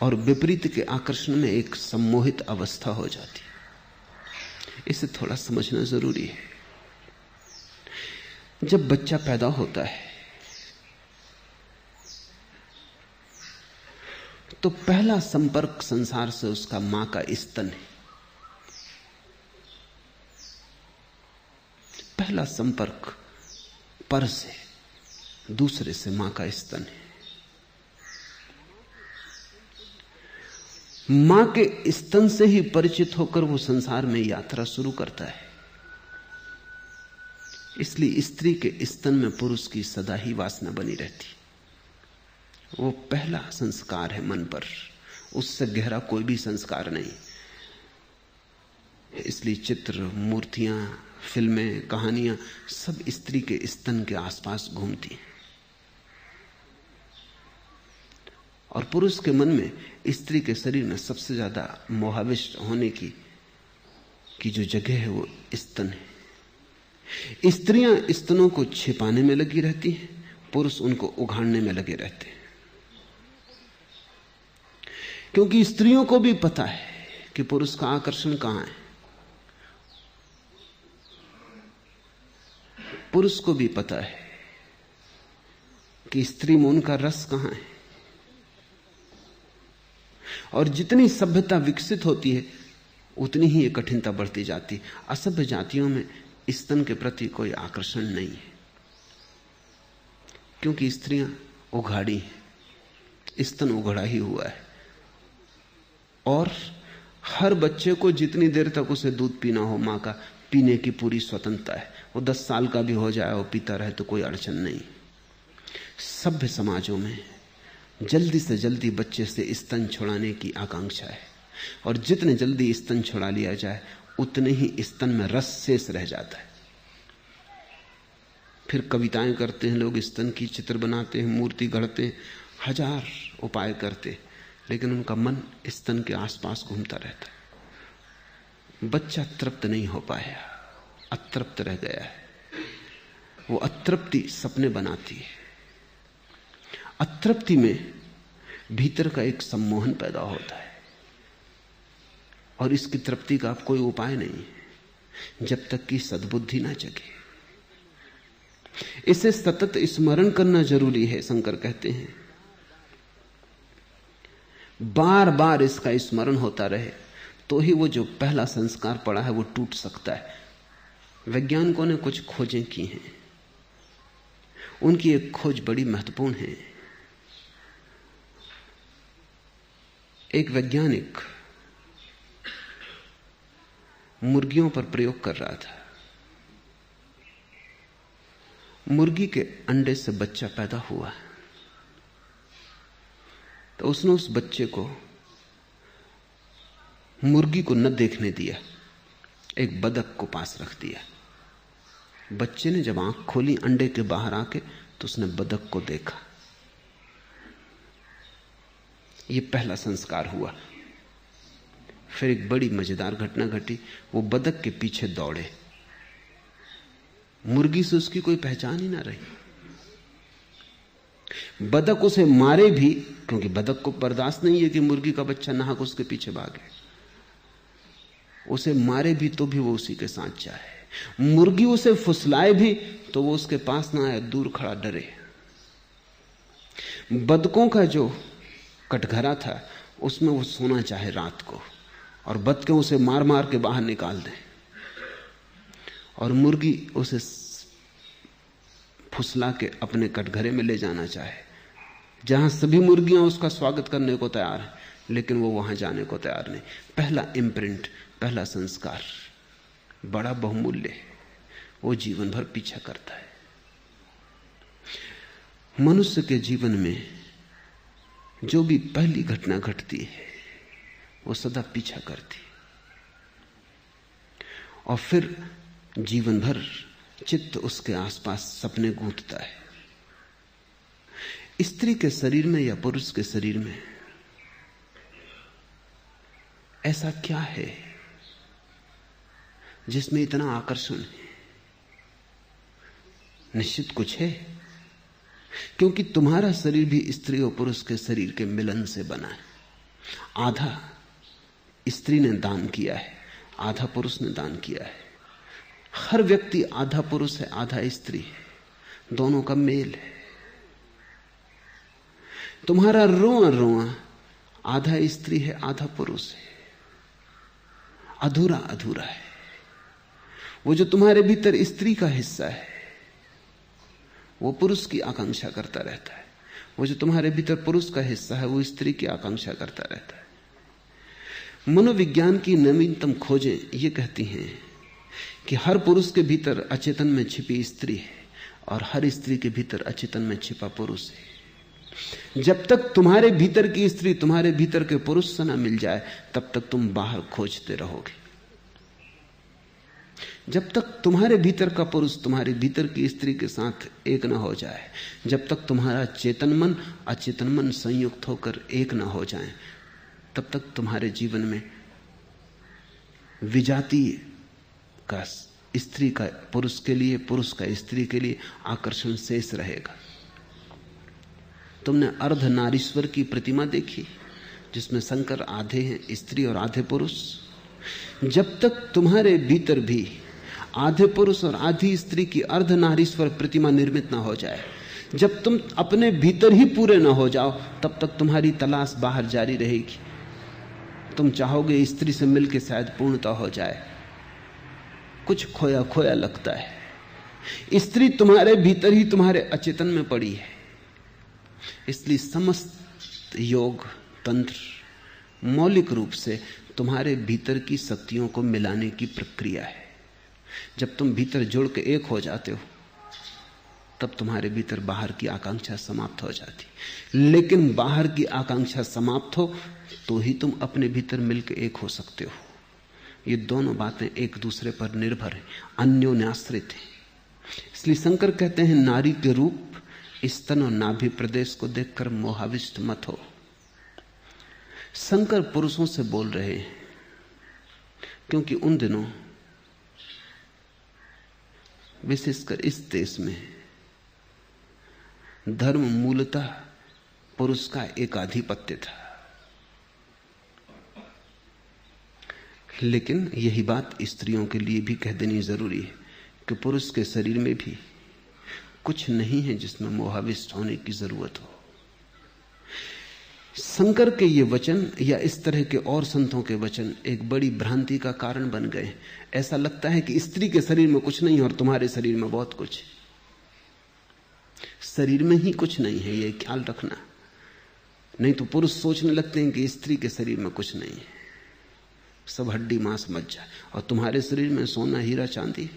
Speaker 1: और विपरीत के आकर्षण में एक सम्मोहित अवस्था हो जाती है। इसे थोड़ा समझना जरूरी है। जब बच्चा पैदा होता है तो पहला संपर्क संसार से उसका मां का स्तन है। पहला संपर्क पर से, दूसरे से मां का स्तन है। मां के स्तन से ही परिचित होकर वो संसार में यात्रा शुरू करता है। इसलिए स्त्री के स्तन में पुरुष की सदा ही वासना बनी रहती। वो पहला संस्कार है मन पर, उससे गहरा कोई भी संस्कार नहीं। इसलिए चित्र, मूर्तियां, फिल्में, कहानियां सब स्त्री के स्तन के आसपास घूमती हैं। और पुरुष के मन में स्त्री के शरीर में सबसे ज्यादा मोहाविष्ट होने की जो जगह है वो स्तन है। स्त्रियां स्तनों को छिपाने में लगी रहती हैं, पुरुष उनको उघाड़ने में लगे रहते हैं। क्योंकि स्त्रियों को भी पता है कि पुरुष का आकर्षण कहां है, पुरुष को भी पता है कि स्त्री में उनका रस कहां है। और जितनी सभ्यता विकसित होती है उतनी ही ये कठिनता बढ़ती जाती है। असभ्य जातियों में स्तन के प्रति कोई आकर्षण नहीं है, क्योंकि स्त्रियां उघाड़ी हैं, स्तन उघड़ा ही हुआ है। और हर बच्चे को जितनी देर तक उसे दूध पीना हो मां का, पीने की पूरी स्वतंत्रता है। वो 10 साल का भी हो जाए और पीता रहे तो कोई अड़चन नहीं। सभ्य समाजों में जल्दी से जल्दी बच्चे से स्तन छुड़ाने की आकांक्षा है, और जितने जल्दी स्तन छुड़ा लिया जाए उतने ही स्तन में रस शेष रह जाता है। फिर कविताएं करते हैं लोग, स्तन की चित्र बनाते हैं, मूर्ति गढ़ते हैं, हजार उपाय करते, लेकिन उनका मन स्तन के आसपास घूमता रहता है। बच्चा तृप्त नहीं हो पाया, अतृप्त रह गया है। वो अतृप्ति सपने बनाती है। अतृप्ति में भीतर का एक सम्मोहन पैदा होता है, और इसकी तृप्ति का कोई उपाय नहीं है जब तक कि सद्बुद्धि ना जगे। इसे सतत स्मरण करना जरूरी है। शंकर कहते हैं बार बार इसका स्मरण होता रहे तो ही वो जो पहला संस्कार पड़ा है वो टूट सकता है। वैज्ञानिकों ने कुछ खोजें की हैं, उनकी एक खोज बड़ी महत्वपूर्ण है। एक वैज्ञानिक मुर्गियों पर प्रयोग कर रहा था। मुर्गी के अंडे से बच्चा पैदा हुआ, तो उसने उस बच्चे को मुर्गी को न देखने दिया, एक बतख को पास रख दिया। बच्चे ने जब आंख खोली अंडे के बाहर आके, तो उसने बतख को देखा। यह पहला संस्कार हुआ। फिर एक बड़ी मजेदार घटना घटी। वो बतख के पीछे दौड़े, मुर्गी से उसकी कोई पहचान ही ना रही। बतख उसे मारे भी, क्योंकि बतख को बर्दाश्त नहीं है कि मुर्गी का बच्चा नाहक उसके पीछे भागे। उसे मारे भी तो भी वो उसी के साथ जाए। मुर्गी उसे फुसलाए भी तो वो उसके पास ना आए, दूर खड़ा डरे। बतखों का जो कटघरा था उसमें वो सोना चाहे रात को, और बतखें उसे मार मार के बाहर निकाल दें, और मुर्गी उसे फुसला के अपने कटघरे में ले जाना चाहे, जहां सभी मुर्गियां उसका स्वागत करने को तैयार हैं, लेकिन वो वहां जाने को तैयार नहीं। पहला इम्प्रिंट, पहला संस्कार बड़ा बहुमूल्य है, वो जीवन भर पीछा करता है। मनुष्य के जीवन में जो भी पहली घटना घटती है वो सदा पीछा करती, और फिर जीवन भर चित्त उसके आसपास सपने गूंथता है। स्त्री के शरीर में या पुरुष के शरीर में ऐसा क्या है जिसमें इतना आकर्षण है? निश्चित कुछ है, क्योंकि तुम्हारा शरीर भी स्त्री और पुरुष के शरीर के मिलन से बना है। आधा स्त्री ने दान किया है, आधा पुरुष ने दान किया है। हर व्यक्ति आधा पुरुष है, आधा स्त्री है, दोनों का मेल है। तुम्हारा रोआ रोआ आधा स्त्री है, आधा पुरुष है, अधूरा अधूरा है। वो जो तुम्हारे भीतर स्त्री का हिस्सा है वो पुरुष की आकांक्षा करता रहता है, वो जो तुम्हारे भीतर पुरुष का हिस्सा है वो स्त्री की आकांक्षा करता रहता है। मनोविज्ञान की नवीनतम खोजें ये कहती हैं कि हर पुरुष के भीतर अचेतन में छिपी स्त्री है और हर स्त्री के भीतर अचेतन में छिपा पुरुष है। जब तक तुम्हारे भीतर की स्त्री तुम्हारे भीतर के पुरुष से ना मिल जाए तब तक तुम बाहर खोजते रहोगे। जब तक तुम्हारे भीतर का पुरुष तुम्हारे भीतर की स्त्री के साथ एक ना हो जाए, जब तक तुम्हारा चेतन मन अचेतन मन संयुक्त होकर एक ना हो जाए, तब तक तुम्हारे जीवन में विजातीय का स्त्री का पुरुष के लिए, पुरुष का स्त्री के लिए आकर्षण शेष रहेगा। तुमने अर्धनारीश्वर की प्रतिमा देखी जिसमें शंकर आधे हैं स्त्री और आधे पुरुष? जब तक तुम्हारे भीतर भी आधे पुरुष और आधी स्त्री की अर्धनारीश्वर प्रतिमा निर्मित ना हो जाए, जब तुम अपने भीतर ही पूरे ना हो जाओ, तब तक तुम्हारी तलाश बाहर जारी रहेगी। तुम चाहोगे स्त्री से मिलकर शायद पूर्णता हो जाए, कुछ खोया खोया लगता है। स्त्री तुम्हारे भीतर ही तुम्हारे अचेतन में पड़ी है। इसलिए समस्त योग तंत्र मौलिक रूप से तुम्हारे भीतर की शक्तियों को मिलाने की प्रक्रिया है। जब तुम भीतर जुड़ के एक हो जाते हो, तब तुम्हारे भीतर बाहर की आकांक्षा समाप्त हो जाती। लेकिन बाहर की आकांक्षा समाप्त हो तो ही तुम अपने भीतर मिलकर एक हो सकते हो। ये दोनों बातें एक दूसरे पर निर्भर हैं, अन्योन्याश्रित हैं। इसलिए शंकर कहते हैं, नारी के रूप स्तन और नाभि प्रदेश को देखकर मोहाविष्ट मत हो। शंकर पुरुषों से बोल रहे हैं, क्योंकि उन दिनों विशेषकर इस देश में धर्म मूलतः पुरुष का एकाधिपत्य था। लेकिन यही बात स्त्रियों के लिए भी कह देनी जरूरी है कि पुरुष के शरीर में भी कुछ नहीं है जिसमें मोहाविष्ट होने की जरूरत हो। शंकर के ये वचन या इस तरह के और संतों के वचन एक बड़ी भ्रांति का कारण बन गए। ऐसा लगता है कि स्त्री के शरीर में कुछ नहीं है और तुम्हारे शरीर में बहुत कुछ है। शरीर में ही कुछ नहीं है, ये ख्याल रखना। नहीं तो पुरुष सोचने लगते हैं कि स्त्री के शरीर में कुछ नहीं है, सब हड्डी मांस मज्जा, और तुम्हारे शरीर में सोना हीरा चांदी।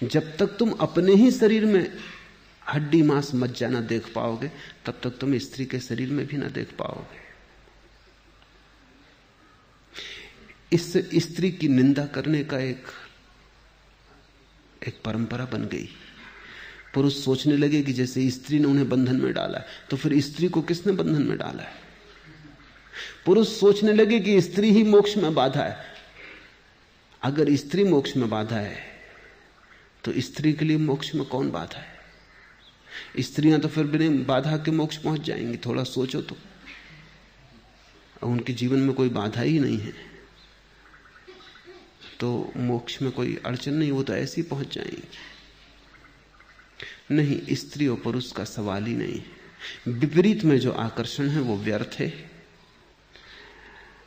Speaker 1: जब तक तुम अपने ही शरीर में हड्डी मांस मज्जा ना देख पाओगे, तब तक तुम स्त्री के शरीर में भी ना देख पाओगे। इससे स्त्री की निंदा करने का एक परंपरा बन गई। पुरुष सोचने लगे कि जैसे स्त्री ने उन्हें बंधन में डाला है, तो फिर स्त्री को किसने बंधन में डाला है? पुरुष सोचने लगे कि स्त्री ही मोक्ष में बाधा है। अगर स्त्री मोक्ष में बाधा है तो स्त्री के लिए मोक्ष में कौन बाधा है? स्त्रियां तो फिर बिना बाधा के मोक्ष पहुंच जाएंगी। थोड़ा सोचो तो, उनके जीवन में कोई बाधा ही नहीं है तो मोक्ष में कोई अड़चन नहीं, वो तो ऐसे ही पहुंच जाएंगे। नहीं, स्त्री और पुरुष का सवाल ही नहीं है। विपरीत में जो आकर्षण है वो व्यर्थ है,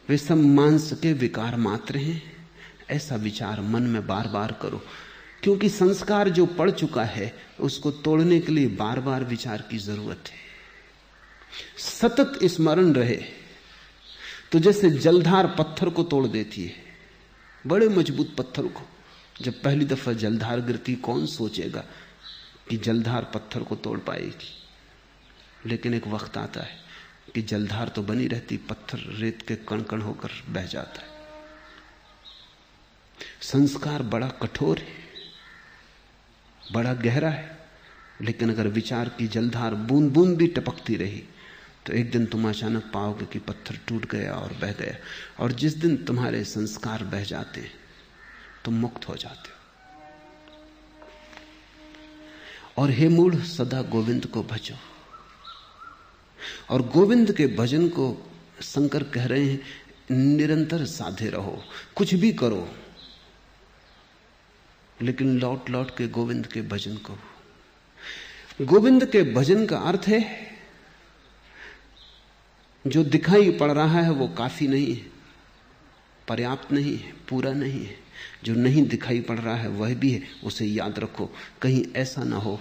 Speaker 1: वे सब मांस के विकार मात्र हैं। ऐसा विचार मन में बार बार करो, क्योंकि संस्कार जो पड़ चुका है उसको तोड़ने के लिए बार बार विचार की जरूरत है। सतत स्मरण रहे तो जैसे जलधार पत्थर को तोड़ देती है, बड़े मजबूत पत्थर को। जब पहली दफा जलधार गिरती, कौन सोचेगा कि जलधार पत्थर को तोड़ पाएगी? लेकिन एक वक्त आता है कि जलधार तो बनी रहती, पत्थर रेत के कण कण होकर बह जाता है। संस्कार बड़ा कठोर है, बड़ा गहरा है, लेकिन अगर विचार की जलधार बूंद बूंद भी टपकती रही तो एक दिन तुम अचानक पाओगे कि पत्थर टूट गया और बह गया। और जिस दिन तुम्हारे संस्कार बह जाते हैं तुम मुक्त हो जाते हो। और हे मूढ़, सदा गोविंद को भजो। और गोविंद के भजन को शंकर कह रहे हैं, निरंतर साधे रहो, कुछ भी करो, लेकिन लौट लौट के गोविंद के भजन को। गोविंद के भजन का अर्थ है जो दिखाई पड़ रहा है वो काफी नहीं है, पर्याप्त नहीं है, पूरा नहीं है। जो नहीं दिखाई पड़ रहा है वह भी है, उसे याद रखो। कहीं ऐसा ना हो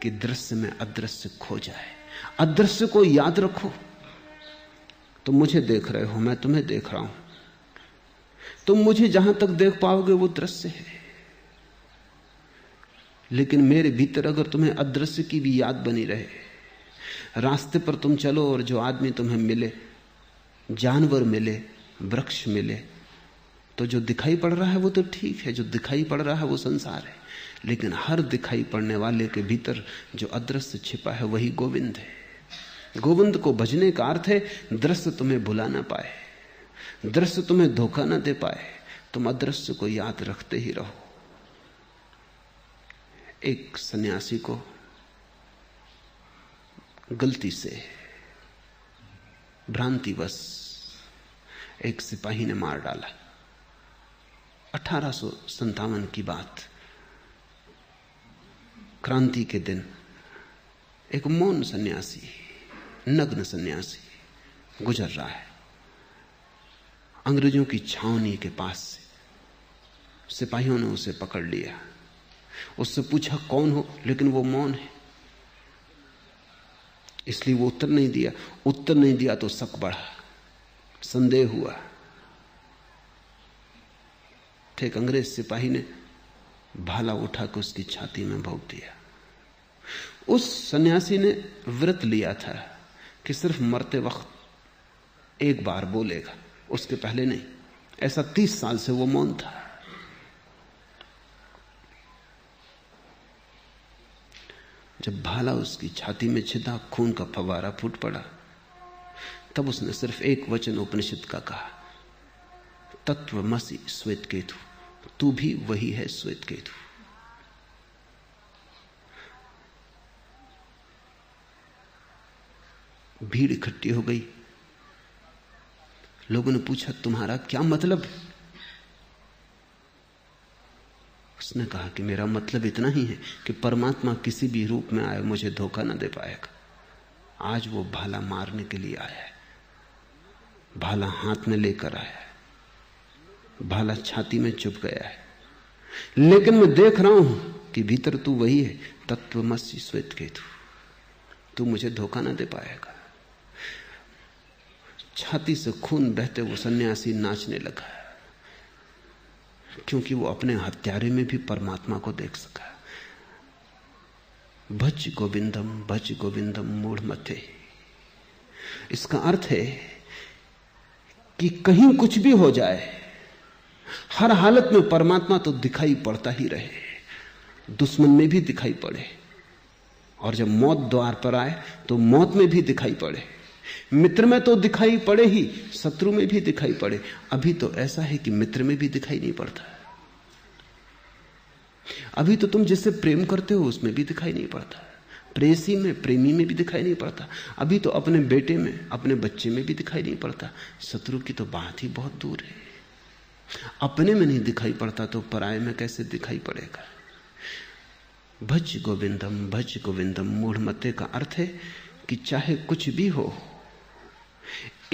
Speaker 1: कि दृश्य में अदृश्य खो जाए। अदृश्य को याद रखो। तुम मुझे देख रहे हो, मैं तुम्हें देख रहा हूं। तुम मुझे जहां तक देख पाओगे वो दृश्य है, लेकिन मेरे भीतर अगर तुम्हें अदृश्य की भी याद बनी रहे, रास्ते पर तुम चलो और जो आदमी तुम्हें मिले, जानवर मिले, वृक्ष मिले, तो जो दिखाई पड़ रहा है वो तो ठीक है, जो दिखाई पड़ रहा है वो संसार है। लेकिन हर दिखाई पड़ने वाले के भीतर जो अदृश्य छिपा है वही गोविंद है। गोविंद को भजने का अर्थ है दृश्य तुम्हें भुला ना पाए, दृश्य तुम्हें धोखा न दे पाए, तुम अदृश्य को याद रखते ही रहो। एक सन्यासी को गलती से, भ्रांतिवश एक सिपाही ने मार डाला। 1857 की बात, क्रांति के दिन एक मौन सन्यासी, नग्न सन्यासी गुजर रहा है अंग्रेजों की छावनी के पास से। सिपाहियों ने उसे पकड़ लिया, उससे पूछा कौन हो, लेकिन वो मौन है, इसलिए वो उत्तर नहीं दिया। उत्तर नहीं दिया तो शक बढ़ा, संदेह हुआ। एक अंग्रेज सिपाही ने भाला उठाकर उसकी छाती में भोंक दिया। उस सन्यासी ने व्रत लिया था कि सिर्फ मरते वक्त एक बार बोलेगा, उसके पहले नहीं। ऐसा 30 साल से वो मौन था। जब भाला उसकी छाती में छिदा, खून का फवारा फूट पड़ा, तब उसने सिर्फ एक वचन उपनिषद का कहा, तत्वमसि श्वेतकेतु, तू भी वही है श्वेतकेतु। भीड़ इकट्ठी हो गई। लोगों ने पूछा तुम्हारा क्या मतलब है? उसने कहा कि मेरा मतलब इतना ही है कि परमात्मा किसी भी रूप में आए मुझे धोखा न दे पाएगा। आज वो भाला मारने के लिए आया है, भाला हाथ में लेकर आया है, भाला छाती में चुभ गया है, लेकिन मैं देख रहा हूं कि भीतर तू वही है, तत्वमसि श्वेतकेतु, तू मुझे धोखा न दे पाएगा। छाती से खून बहते वो सन्यासी नाचने लगा, क्योंकि वो अपने हत्यारे में भी परमात्मा को देख सका। भज गोविंदम मूढ़ मते। इसका अर्थ है कि कहीं कुछ भी हो जाए, हर हालत में परमात्मा तो दिखाई पड़ता ही रहे, दुश्मन में भी दिखाई पड़े, और जब मौत द्वार पर आए तो मौत में भी दिखाई पड़े। मित्र में तो दिखाई पड़े ही, शत्रु में भी दिखाई पड़े। अभी तो ऐसा है कि मित्र में भी दिखाई नहीं पड़ता। अभी तो तुम जिससे प्रेम करते हो उसमें भी दिखाई नहीं पड़ता, प्रेयसी में, प्रेमी में भी दिखाई नहीं पड़ता। अभी तो अपने बेटे में, अपने बच्चे में भी दिखाई नहीं पड़ता। शत्रु की तो बात ही बहुत दूर है। अपने में नहीं दिखाई पड़ता तो पराये में कैसे दिखाई पड़ेगा। भज गोविंदम मूढ़ मते का अर्थ है कि चाहे कुछ भी हो,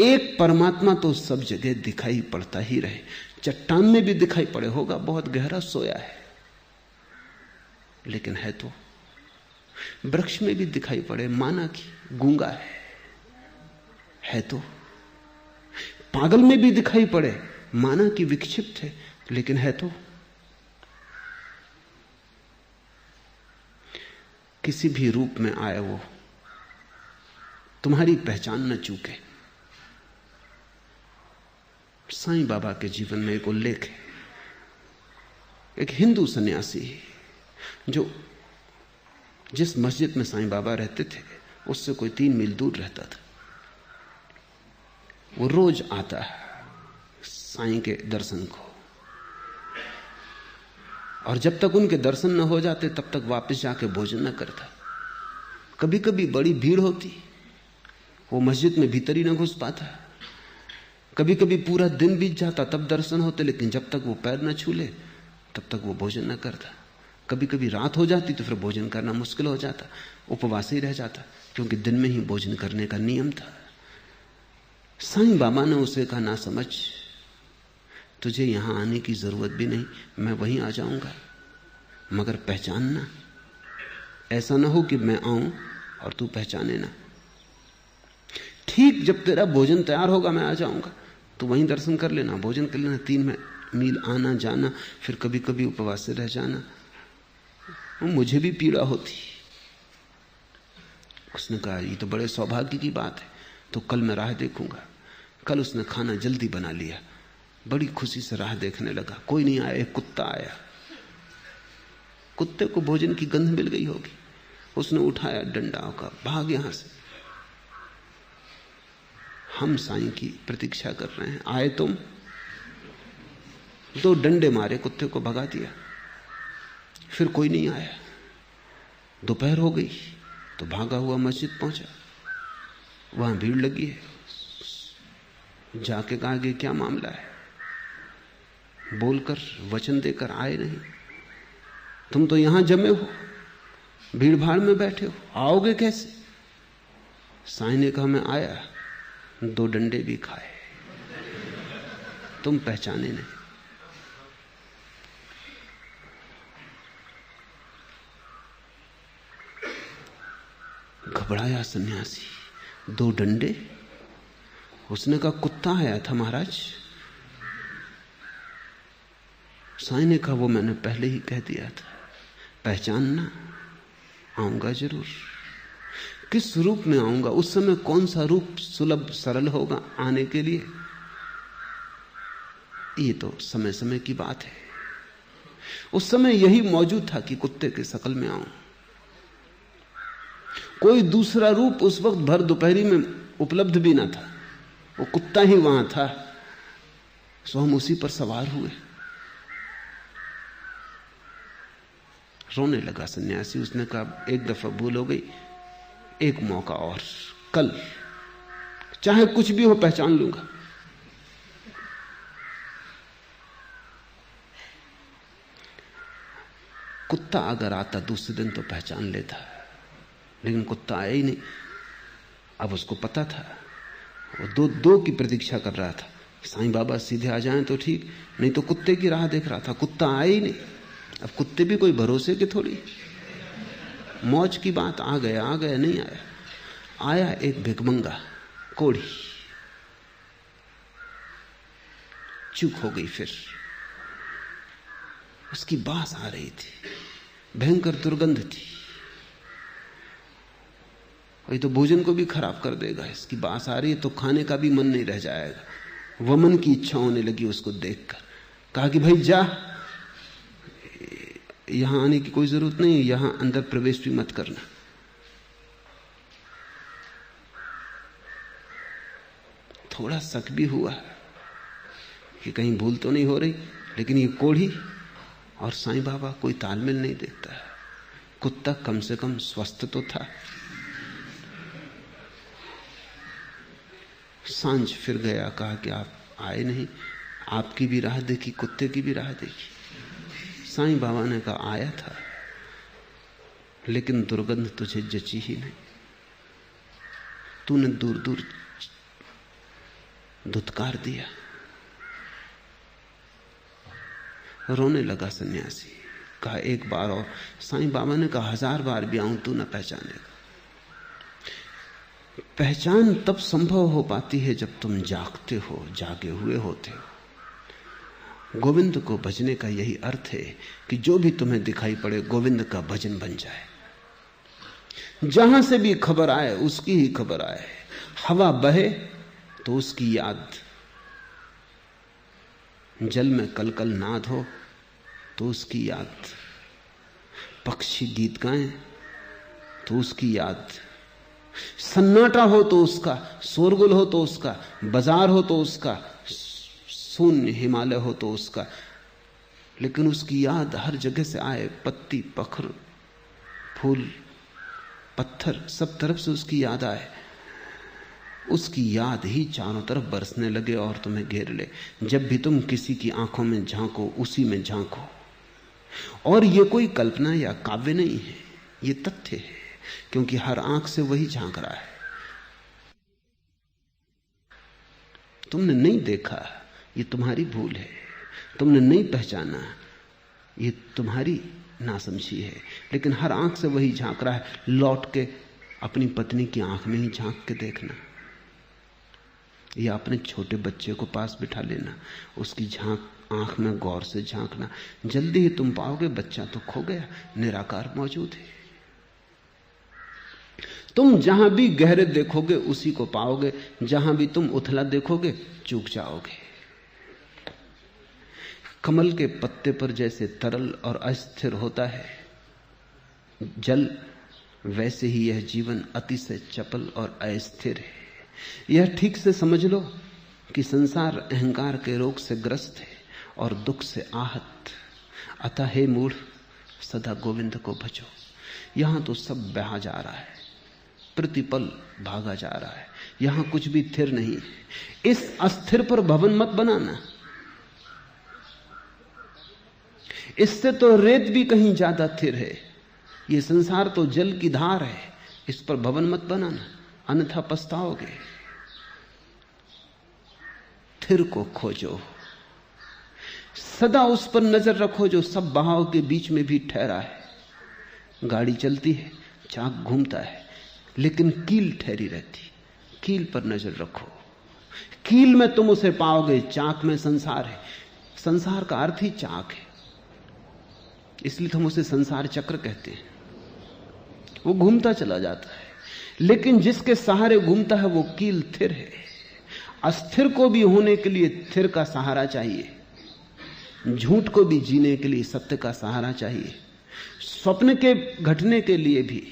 Speaker 1: एक परमात्मा तो सब जगह दिखाई पड़ता ही रहे। चट्टान में भी दिखाई पड़े, होगा बहुत गहरा सोया है, लेकिन है तो। वृक्ष में भी दिखाई पड़े, माना कि गूंगा है तो। पागल में भी दिखाई पड़े, माना कि विक्षिप्त है, लेकिन है तो। किसी भी रूप में आए वो तुम्हारी पहचान न चूके। साईं बाबा के जीवन में एक उल्लेख है। एक हिंदू सन्यासी जो जिस मस्जिद में साईं बाबा रहते थे उससे कोई 3 मील दूर रहता था, वो रोज आता है साईं के दर्शन को, और जब तक उनके दर्शन न हो जाते तब तक वापस जाके भोजन न करता। कभी कभी बड़ी भीड़ होती, वो मस्जिद में भीतर ही न घुस पाता। कभी कभी पूरा दिन बीत जाता तब दर्शन होते, लेकिन जब तक वो पैर न छूले तब तक वो भोजन न करता। कभी कभी रात हो जाती तो फिर भोजन करना मुश्किल हो जाता, उपवास ही रह जाता, क्योंकि दिन में ही भोजन करने का नियम था। साईं बाबा ने उसे कहा, ना समझ, तुझे यहां आने की जरूरत भी नहीं, मैं वहीं आ जाऊंगा, मगर पहचानना, ऐसा ना हो कि मैं आऊं और तू पहचाने ना। ठीक जब तेरा भोजन तैयार होगा मैं आ जाऊंगा, तू वहीं दर्शन कर लेना, भोजन कर लेना। 3 मील आना जाना, फिर कभी कभी उपवास से रह जाना, मुझे भी पीड़ा होती। उसने कहा, ये तो बड़े सौभाग्य की बात है, तो कल मैं राह देखूंगा। कल उसने खाना जल्दी बना लिया, बड़ी खुशी से राह देखने लगा। कोई नहीं आया, एक कुत्ता आया। कुत्ते को भोजन की गंध मिल गई होगी, उसने उठाया डंडा का, भाग यहां से। हम साईं की प्रतीक्षा कर रहे हैं। आए तुम, 2 डंडे मारे, कुत्ते को भगा दिया। फिर कोई नहीं आया। दोपहर हो गई तो भागा हुआ मस्जिद पहुंचा। वहां भीड़ लगी है। जाके कहा कि क्या मामला है? बोलकर वचन देकर आए नहीं। तुम तो यहां जमे हो, भीड़ भाड़ में बैठे हो, आओगे कैसे? साईं ने कहा मैं आया, 2 डंडे भी खाए, तुम पहचाने नहीं। घबराया सन्यासी। 2 डंडे? उसने कहा कुत्ता आया था महाराज। साईं ने कहा वो मैंने पहले ही कह दिया था, पहचानना। आऊंगा जरूर। किस रूप में आऊंगा? उस समय कौन सा रूप सुलभ सरल होगा आने के लिए? ये तो समय समय की बात है। उस समय यही मौजूद था कि कुत्ते के शकल में आऊं। कोई दूसरा रूप उस वक्त भर दोपहरी में उपलब्ध भी ना था। वो कुत्ता ही वहां था। सो हम उसी पर सवार हुए। रोने लगा सन्यासी। उसने कहा एक दफा भूल हो गई, एक मौका और, कल चाहे कुछ भी हो पहचान लूंगा। कुत्ता अगर आता दूसरे दिन तो पहचान लेता, लेकिन कुत्ता आया ही नहीं। अब उसको पता था, वो दो की प्रतीक्षा कर रहा था। साईं बाबा सीधे आ जाएं तो ठीक, नहीं तो कुत्ते की राह देख रहा था। कुत्ता आया ही नहीं। अब कुत्ते भी कोई भरोसे के थोड़ी, मौज की बात, आ गया नहीं आया। आया एक भिखमंगा, कोढ़ी। चूक हो गई। फिर उसकी बास आ रही थी, भयंकर दुर्गंध थी। ये तो भोजन को भी खराब कर देगा। इसकी बास आ रही है तो खाने का भी मन नहीं रह जाएगा। वमन की इच्छा होने लगी उसको देखकर। कहा कि भाई जा, यहां आने की कोई जरूरत नहीं, यहां अंदर प्रवेश भी मत करना। थोड़ा शक भी हुआ कि कहीं भूल तो नहीं हो रही, लेकिन ये कोढ़ी और साईं बाबा कोई तालमेल नहीं देखता। कुत्ता कम से कम स्वस्थ तो था। सांझ फिर गया। कहा कि आप आए नहीं, आपकी भी राह देखी, कुत्ते की भी राह देखी। साईं बाबा ने कहा आया था, लेकिन दुर्गंध तुझे जची ही नहीं। तूने दूर दूर धुतकार दिया। रोने लगा सन्यासी। कहा एक बार और। साईं बाबा ने कहा 1000 बार भी आऊं तू न पहचानेगा। पहचान तब संभव हो पाती है जब तुम जागते हो, जागे हुए होते हो। गोविंद को भजने का यही अर्थ है कि जो भी तुम्हें दिखाई पड़े गोविंद का भजन बन जाए। जहां से भी खबर आए उसकी ही खबर आए। हवा बहे तो उसकी याद, जल में कलकल नाद हो तो उसकी याद, पक्षी गीत गाएं तो उसकी याद, सन्नाटा हो तो उसका, शोरगुल हो तो उसका, बाजार हो तो उसका, शून्य हिमालय हो तो उसका, लेकिन उसकी याद हर जगह से आए। पत्ती, पखर, फूल, पत्थर, सब तरफ से उसकी याद आए। उसकी याद ही चारों तरफ बरसने लगे और तुम्हें घेर ले। जब भी तुम किसी की आंखों में झांको, उसी में झांको। और ये कोई कल्पना या काव्य नहीं है, ये तथ्य है, क्योंकि हर आंख से वही झांक रहा है। तुमने नहीं देखा, ये तुम्हारी भूल है। तुमने नहीं पहचाना, ये तुम्हारी नासमझी है। लेकिन हर आंख से वही झांक रहा है। लौट के अपनी पत्नी की आंख में ही झांक के देखना, या अपने छोटे बच्चे को पास बिठा लेना, उसकी आंख में गौर से झांकना। जल्दी ही तुम पाओगे बच्चा तो खो गया, निराकार मौजूद है। तुम जहां भी गहरे देखोगे उसी को पाओगे, जहां भी तुम उथला देखोगे चूक जाओगे। कमल के पत्ते पर जैसे तरल और अस्थिर होता है जल, वैसे ही यह जीवन अतिशय चपल और अस्थिर है। यह ठीक से समझ लो कि संसार अहंकार के रोग से ग्रस्त है और दुख से आहत। अतः हे मूढ़, सदा गोविंद को भजो। यहां तो सब बहा जा रहा है, प्रतिपल भागा जा रहा है, यहां कुछ भी स्थिर नहीं है। इस अस्थिर पर भवन मत बनाना। इससे तो रेत भी कहीं ज्यादा स्थिर है। यह संसार तो जल की धार है, इस पर भवन मत बनाना, अन्यथा पछताओगे। स्थिर को खोजो, सदा उस पर नजर रखो जो सब बहाव के बीच में भी ठहरा है। गाड़ी चलती है, चाक घूमता है, लेकिन कील ठहरी रहती। कील पर नजर रखो, कील में तुम उसे पाओगे, चाक में संसार है। संसार का अर्थ ही चाक है, इसलिए तो हम उसे संसार चक्र कहते हैं। वो घूमता चला जाता है, लेकिन जिसके सहारे घूमता है वो कील स्थिर है। अस्थिर को भी होने के लिए स्थिर का सहारा चाहिए, झूठ को भी जीने के लिए सत्य का सहारा चाहिए, स्वप्न के घटने के लिए भी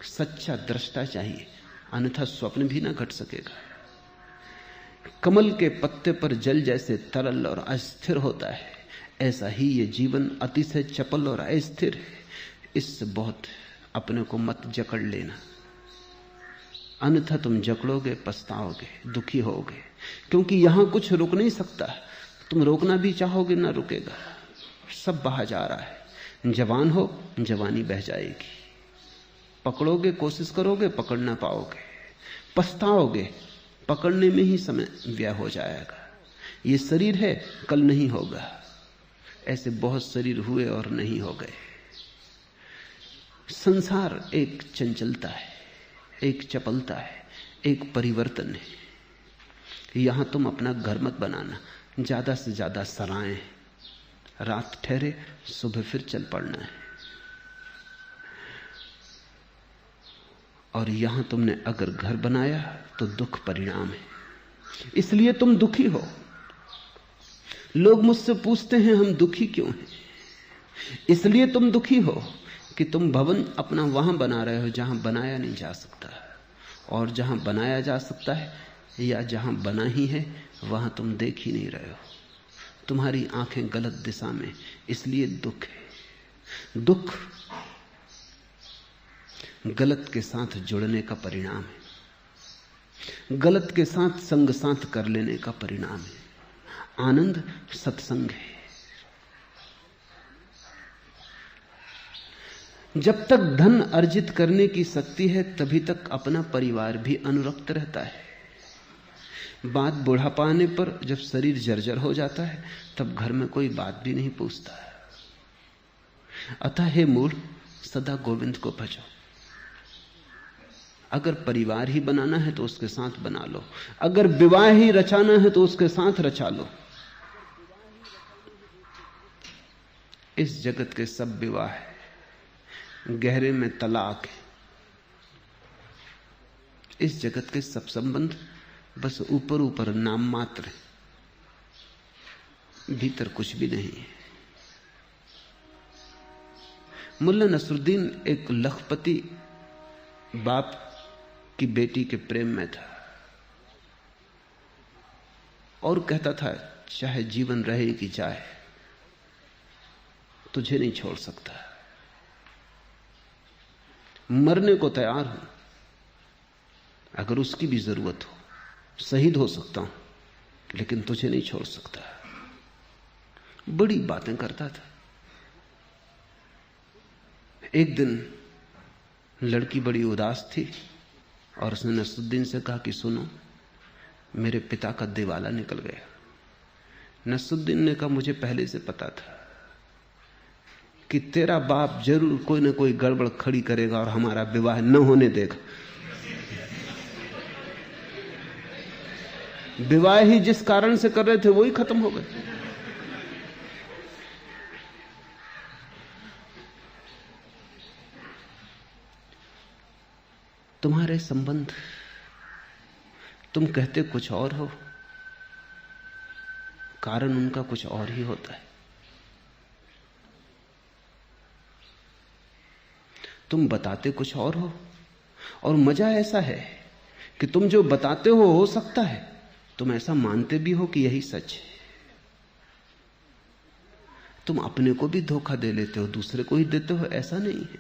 Speaker 1: सच्चा दृष्टा चाहिए, अन्यथा स्वप्न भी ना घट सकेगा। कमल के पत्ते पर जल जैसे तरल और अस्थिर होता है, ऐसा ही ये जीवन अतिशय चपल और अस्थिर है। इससे बहुत अपने को मत जकड़ लेना, अन्यथा तुम जकड़ोगे, पछताओगे, दुखी होगे। क्योंकि यहां कुछ रुक नहीं सकता, तुम रोकना भी चाहोगे ना रुकेगा, सब बहा जा रहा है। जवान हो, जवानी बह जाएगी। पकड़ोगे, कोशिश करोगे, पकड़ ना पाओगे, पछताओगे, पकड़ने में ही समय व्यय हो जाएगा। ये शरीर है, कल नहीं होगा। ऐसे बहुत शरीर हुए और नहीं हो गए। संसार एक चंचलता है, एक चपलता है, एक परिवर्तन है। यहां तुम अपना घर मत बनाना। ज्यादा से ज्यादा सराएं, रात ठहरे, सुबह फिर चल पड़ना है। और यहां तुमने अगर घर बनाया तो दुख परिणाम है, इसलिए तुम दुखी हो। लोग मुझसे पूछते हैं हम दुखी क्यों हैं? इसलिए तुम दुखी हो कि तुम भवन अपना वहां बना रहे हो जहां बनाया नहीं जा सकता, और जहां बनाया जा सकता है या जहां बना ही है वहां तुम देख ही नहीं रहे हो। तुम्हारी आंखें गलत दिशा में, इसलिए दुख है। दुख गलत के साथ जुड़ने का परिणाम है, गलत के साथ संग साथ कर लेने का परिणाम है। आनंद सत्संग है। जब तक धन अर्जित करने की शक्ति है तभी तक अपना परिवार भी अनुरक्त रहता है। बात बुढ़ापा आने पर, जब शरीर जर्जर हो जाता है, तब घर में कोई बात भी नहीं पूछता। अतः हे मूढ़, सदा गोविंद को भजो। अगर परिवार ही बनाना है तो उसके साथ बना लो, अगर विवाह ही रचाना है तो उसके साथ रचा लो। इस जगत के सब विवाह है, गहरे में तलाक है। इस जगत के सब संबंध बस ऊपर ऊपर नाम मात्र है, भीतर कुछ भी नहीं है। मुल्ला नसरुद्दीन एक लखपति बाप की बेटी के प्रेम में था और कहता था चाहे जीवन रहे कि जाए, तुझे नहीं छोड़ सकता। मरने को तैयार हूं, अगर उसकी भी जरूरत हो, शहीद हो सकता हूं, लेकिन तुझे नहीं छोड़ सकता। बड़ी बातें करता था। एक दिन लड़की बड़ी उदास थी और उसने नसरुद्दीन से कहा कि सुनो, मेरे पिता का दिवाला निकल गया। नसरुद्दीन ने कहा मुझे पहले से पता था कि तेरा बाप जरूर कोई ना कोई गड़बड़ खड़ी करेगा और हमारा विवाह न होने देगा। विवाह ही जिस कारण से कर रहे थे वही खत्म हो गए। तुम्हारे संबंध, तुम कहते कुछ और हो, कारण उनका कुछ और ही होता है। तुम बताते कुछ और हो, और मजा ऐसा है कि तुम जो बताते हो सकता है तुम ऐसा मानते भी हो कि यही सच है। तुम अपने को भी धोखा दे लेते हो, दूसरे को ही देते हो, ऐसा नहीं है।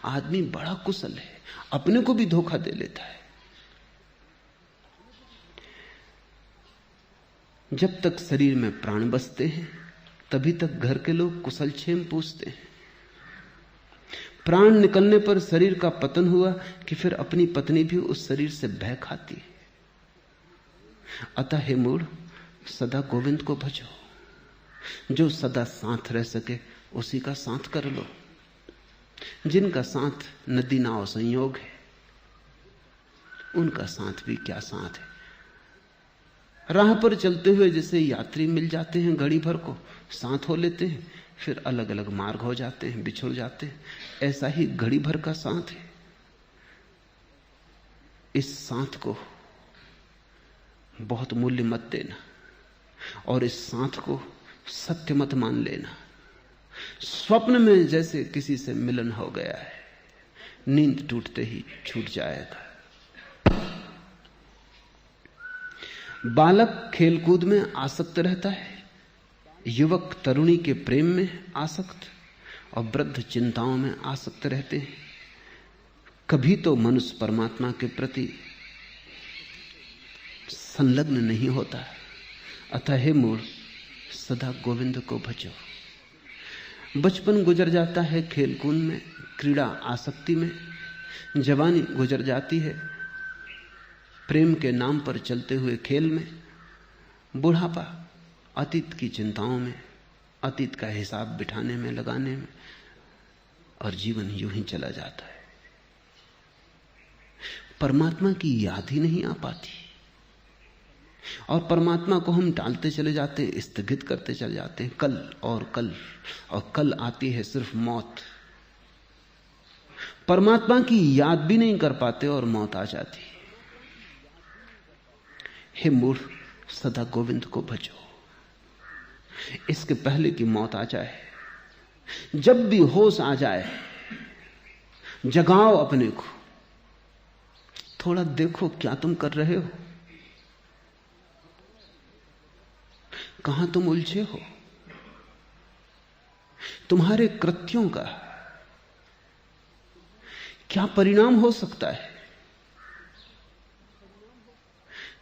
Speaker 1: आदमी बड़ा कुशल है, अपने को भी धोखा दे लेता है। जब तक शरीर में प्राण बसते हैं तभी तक घर के लोग कुशल क्षेम पूछते हैं। प्राण निकलने पर शरीर का पतन हुआ कि फिर अपनी पत्नी भी उस शरीर से भय खाती है। अतः हे मूढ़, सदा गोविंद को भजो। जो सदा साथ रह सके उसी का साथ कर लो। जिनका साथ नदी नाव संयोग है उनका साथ भी क्या साथ है। राह पर चलते हुए जैसे यात्री मिल जाते हैं, घड़ी भर को साथ हो लेते हैं, फिर अलग अलग मार्ग हो जाते हैं, बिछुड़ जाते हैं, ऐसा ही घड़ी भर का साथ है। इस साथ को बहुत मूल्य मत देना और इस साथ को सत्य मत मान लेना। स्वप्न में जैसे किसी से मिलन हो गया है, नींद टूटते ही छूट जाएगा। बालक खेलकूद में आसक्त रहता है, युवक तरुणी के प्रेम में आसक्त और वृद्ध चिंताओं में आसक्त रहते हैं। कभी तो मनुष्य परमात्मा के प्रति संलग्न नहीं होता। अतः हे मूढ़, सदा गोविंद को भजो। बचपन गुजर जाता है खेलकूद में, क्रीड़ा आसक्ति में। जवानी गुजर जाती है प्रेम के नाम पर चलते हुए खेल में। बुढ़ापा अतीत की चिंताओं में, अतीत का हिसाब बिठाने में, लगाने में, और जीवन यूं ही चला जाता है। परमात्मा की याद ही नहीं आ पाती और परमात्मा को हम टालते चले जाते हैं, स्थगित करते चले जाते हैं। कल और कल और कल आती है सिर्फ मौत। परमात्मा की याद भी नहीं कर पाते और मौत आ जाती है। हे मूढ़, सदा गोविंद को भजो। इसके पहले कि मौत आ जाए, जब भी होश आ जाए, जगाओ अपने को। थोड़ा देखो क्या तुम कर रहे हो, कहां तुम उलझे हो। तुम्हारे कृत्यों का क्या परिणाम हो सकता है।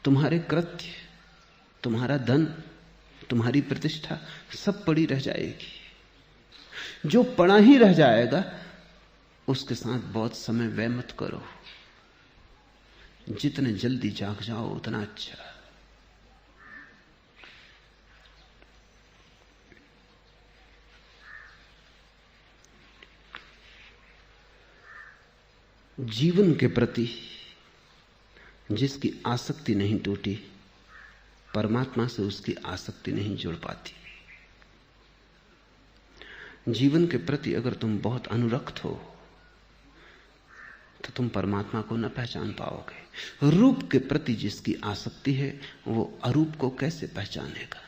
Speaker 1: तुम्हारे कृत्य, तुम्हारा धन, तुम्हारी प्रतिष्ठा सब पड़ी रह जाएगी। जो पड़ा ही रह जाएगा उसके साथ बहुत समय व्यय मत करो। जितने जल्दी जाग जाओ उतना अच्छा। जीवन के प्रति जिसकी आसक्ति नहीं टूटी, परमात्मा से उसकी आसक्ति नहीं जुड़ पाती। जीवन के प्रति अगर तुम बहुत अनुरक्त हो तो तुम परमात्मा को न पहचान पाओगे। रूप के प्रति जिसकी आसक्ति है वो अरूप को कैसे पहचानेगा।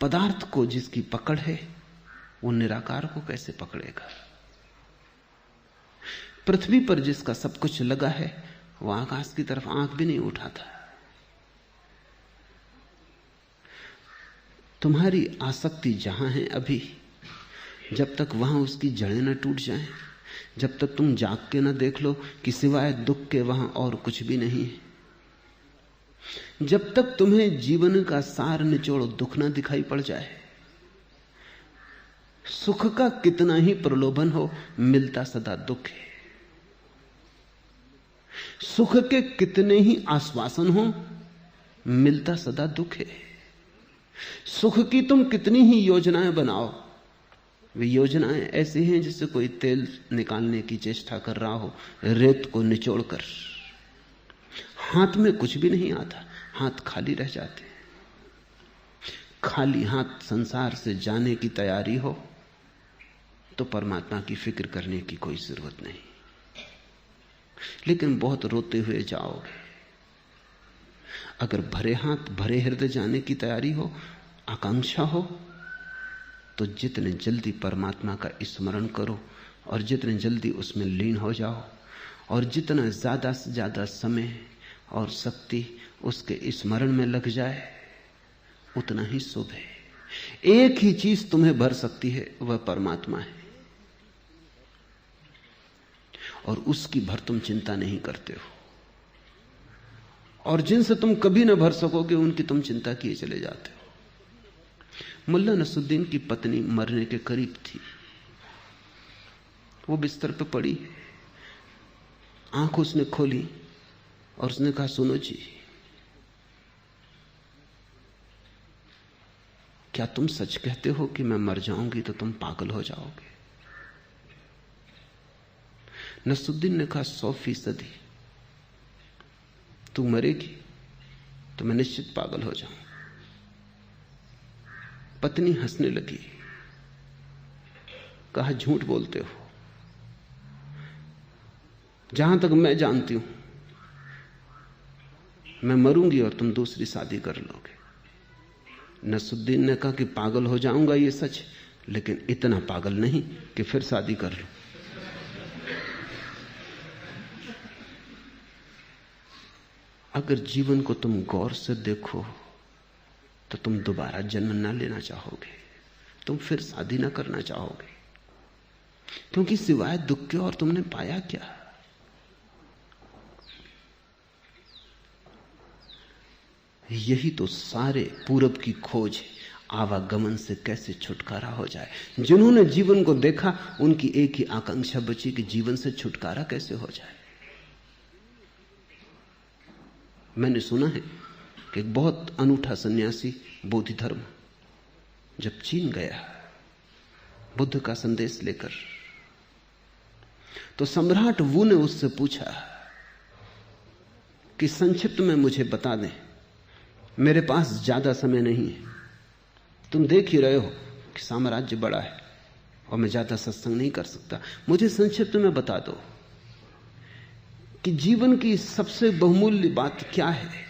Speaker 1: पदार्थ को जिसकी पकड़ है वो निराकार को कैसे पकड़ेगा। पृथ्वी पर जिसका सब कुछ लगा है वो आकाश की तरफ आंख भी नहीं उठाता। तुम्हारी आसक्ति जहां है अभी, जब तक वहां उसकी जड़ें न टूट जाएं, जब तक तुम जाग के न देख लो कि सिवाय दुख के वहां और कुछ भी नहीं है, जब तक तुम्हें जीवन का सार निचोड़ दुख न दिखाई पड़ जाए, सुख का कितना ही प्रलोभन हो, मिलता सदा दुख है। सुख के कितने ही आश्वासन हो, मिलता सदा दुख है। सुख की तुम कितनी ही योजनाएं बनाओ, वे योजनाएं ऐसी हैं जैसे कोई तेल निकालने की चेष्टा कर रहा हो रेत को निचोड़कर। हाथ में कुछ भी नहीं आता, हाथ खाली रह जाते। खाली हाथ संसार से जाने की तैयारी हो तो परमात्मा की फिक्र करने की कोई जरूरत नहीं। लेकिन बहुत रोते हुए जाओगे। अगर भरे हाथ भरे हृदय जाने की तैयारी हो, आकांक्षा हो, तो जितने जल्दी परमात्मा का स्मरण करो और जितने जल्दी उसमें लीन हो जाओ और जितना ज्यादा से ज्यादा समय और शक्ति उसके स्मरण में लग जाए उतना ही शुभ है। एक ही चीज तुम्हें भर सकती है, वह परमात्मा है, और उसकी भर तुम चिंता नहीं करते हो। और जिनसे तुम कभी ना भर सकोगे उनकी तुम चिंता किए चले जाते हो। मुल्ला नसरुद्दीन की पत्नी मरने के करीब थी, वो बिस्तर पर पड़ी, आंख उसने खोली और उसने कहा, सुनो जी, क्या तुम सच कहते हो कि मैं मर जाऊंगी तो तुम पागल हो जाओगे? नसरुद्दीन ने कहा, 100% तू मरेगी तो मैं निश्चित पागल हो जाऊं। पत्नी हंसने लगी, कहा, झूठ बोलते हो, जहां तक मैं जानती हूं मैं मरूंगी और तुम दूसरी शादी कर लोगे। नसरुद्दीन ने कहा कि पागल हो जाऊंगा ये सच, लेकिन इतना पागल नहीं कि फिर शादी कर लो। अगर जीवन को तुम गौर से देखो तो तुम दोबारा जन्म ना लेना चाहोगे, तुम फिर शादी ना करना चाहोगे, क्योंकि सिवाय दुख के और तुमने पाया क्या? यही तो सारे पूरब की खोज है, आवागमन से कैसे छुटकारा हो जाए। जिन्होंने जीवन को देखा उनकी एक ही आकांक्षा बची कि जीवन से छुटकारा कैसे हो जाए। मैंने सुना है कि एक बहुत अनूठा सन्यासी बोधि धर्म जब चीन गया बुद्ध का संदेश लेकर, तो सम्राट वू ने उससे पूछा कि संक्षिप्त में मुझे बता दें, मेरे पास ज्यादा समय नहीं है, तुम देख ही रहे हो कि साम्राज्य बड़ा है और मैं ज्यादा सत्संग नहीं कर सकता, मुझे संक्षिप्त में बता दो कि जीवन की सबसे बहुमूल्य बात क्या है,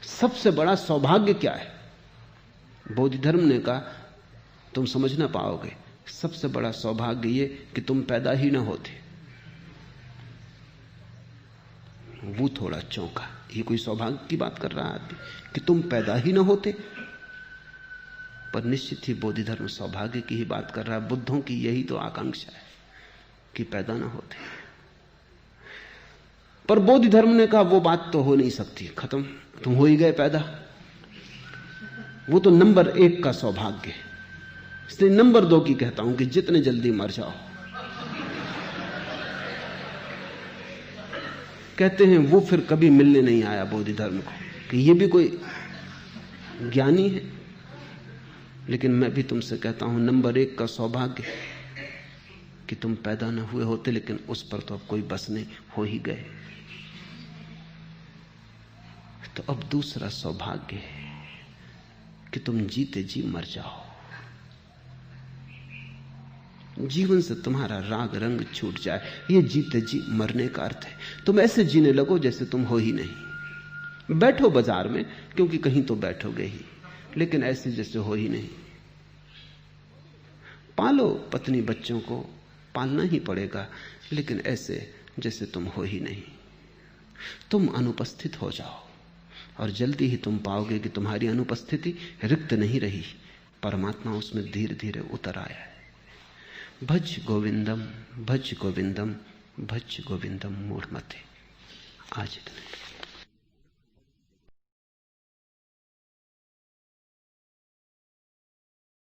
Speaker 1: सबसे बड़ा सौभाग्य क्या है। बोधि धर्म ने कहा, तुम समझ ना पाओगे, सबसे बड़ा सौभाग्य ये कि तुम पैदा ही ना होते। वो थोड़ा चौंका, ये कोई सौभाग्य की बात कर रहा आदमी कि तुम पैदा ही ना होते? पर निश्चित ही बोधि धर्म सौभाग्य की ही बात कर रहा है। बुद्धों की यही तो आकांक्षा है कि पैदा ना होते। पर बोधि धर्म ने कहा, वो बात तो हो नहीं सकती, खत्म, तुम हो ही गए पैदा, वो तो नंबर 1 का सौभाग्य है। इसलिए नंबर 2 की कहता हूं कि जितने जल्दी मर जाओ। कहते हैं वो फिर कभी मिलने नहीं आया बोधि धर्म को कि ये भी कोई ज्ञानी है। लेकिन मैं भी तुमसे कहता हूं, नंबर 1 का सौभाग्य कि तुम पैदा न हुए होते, लेकिन उस पर तो अब कोई बस नहीं, हो ही गए। तो अब दूसरा सौभाग्य है कि तुम जीते जी मर जाओ, जीवन से तुम्हारा राग रंग छूट जाए। ये जीते जी मरने का अर्थ है। तुम ऐसे जीने लगो जैसे तुम हो ही नहीं। बैठो बाजार में, क्योंकि कहीं तो बैठोगे ही, लेकिन ऐसे जैसे हो ही नहीं। पालो पत्नी बच्चों को, पालना ही पड़ेगा, लेकिन ऐसे जैसे तुम हो ही नहीं। तुम अनुपस्थित हो जाओ और जल्दी ही तुम पाओगे कि तुम्हारी अनुपस्थिति रिक्त नहीं रही, परमात्मा उसमें धीरे धीरे उतर आया है। भज गोविंदम भज गोविंदम भज गोविंदम मूढ़मते। आज इतना।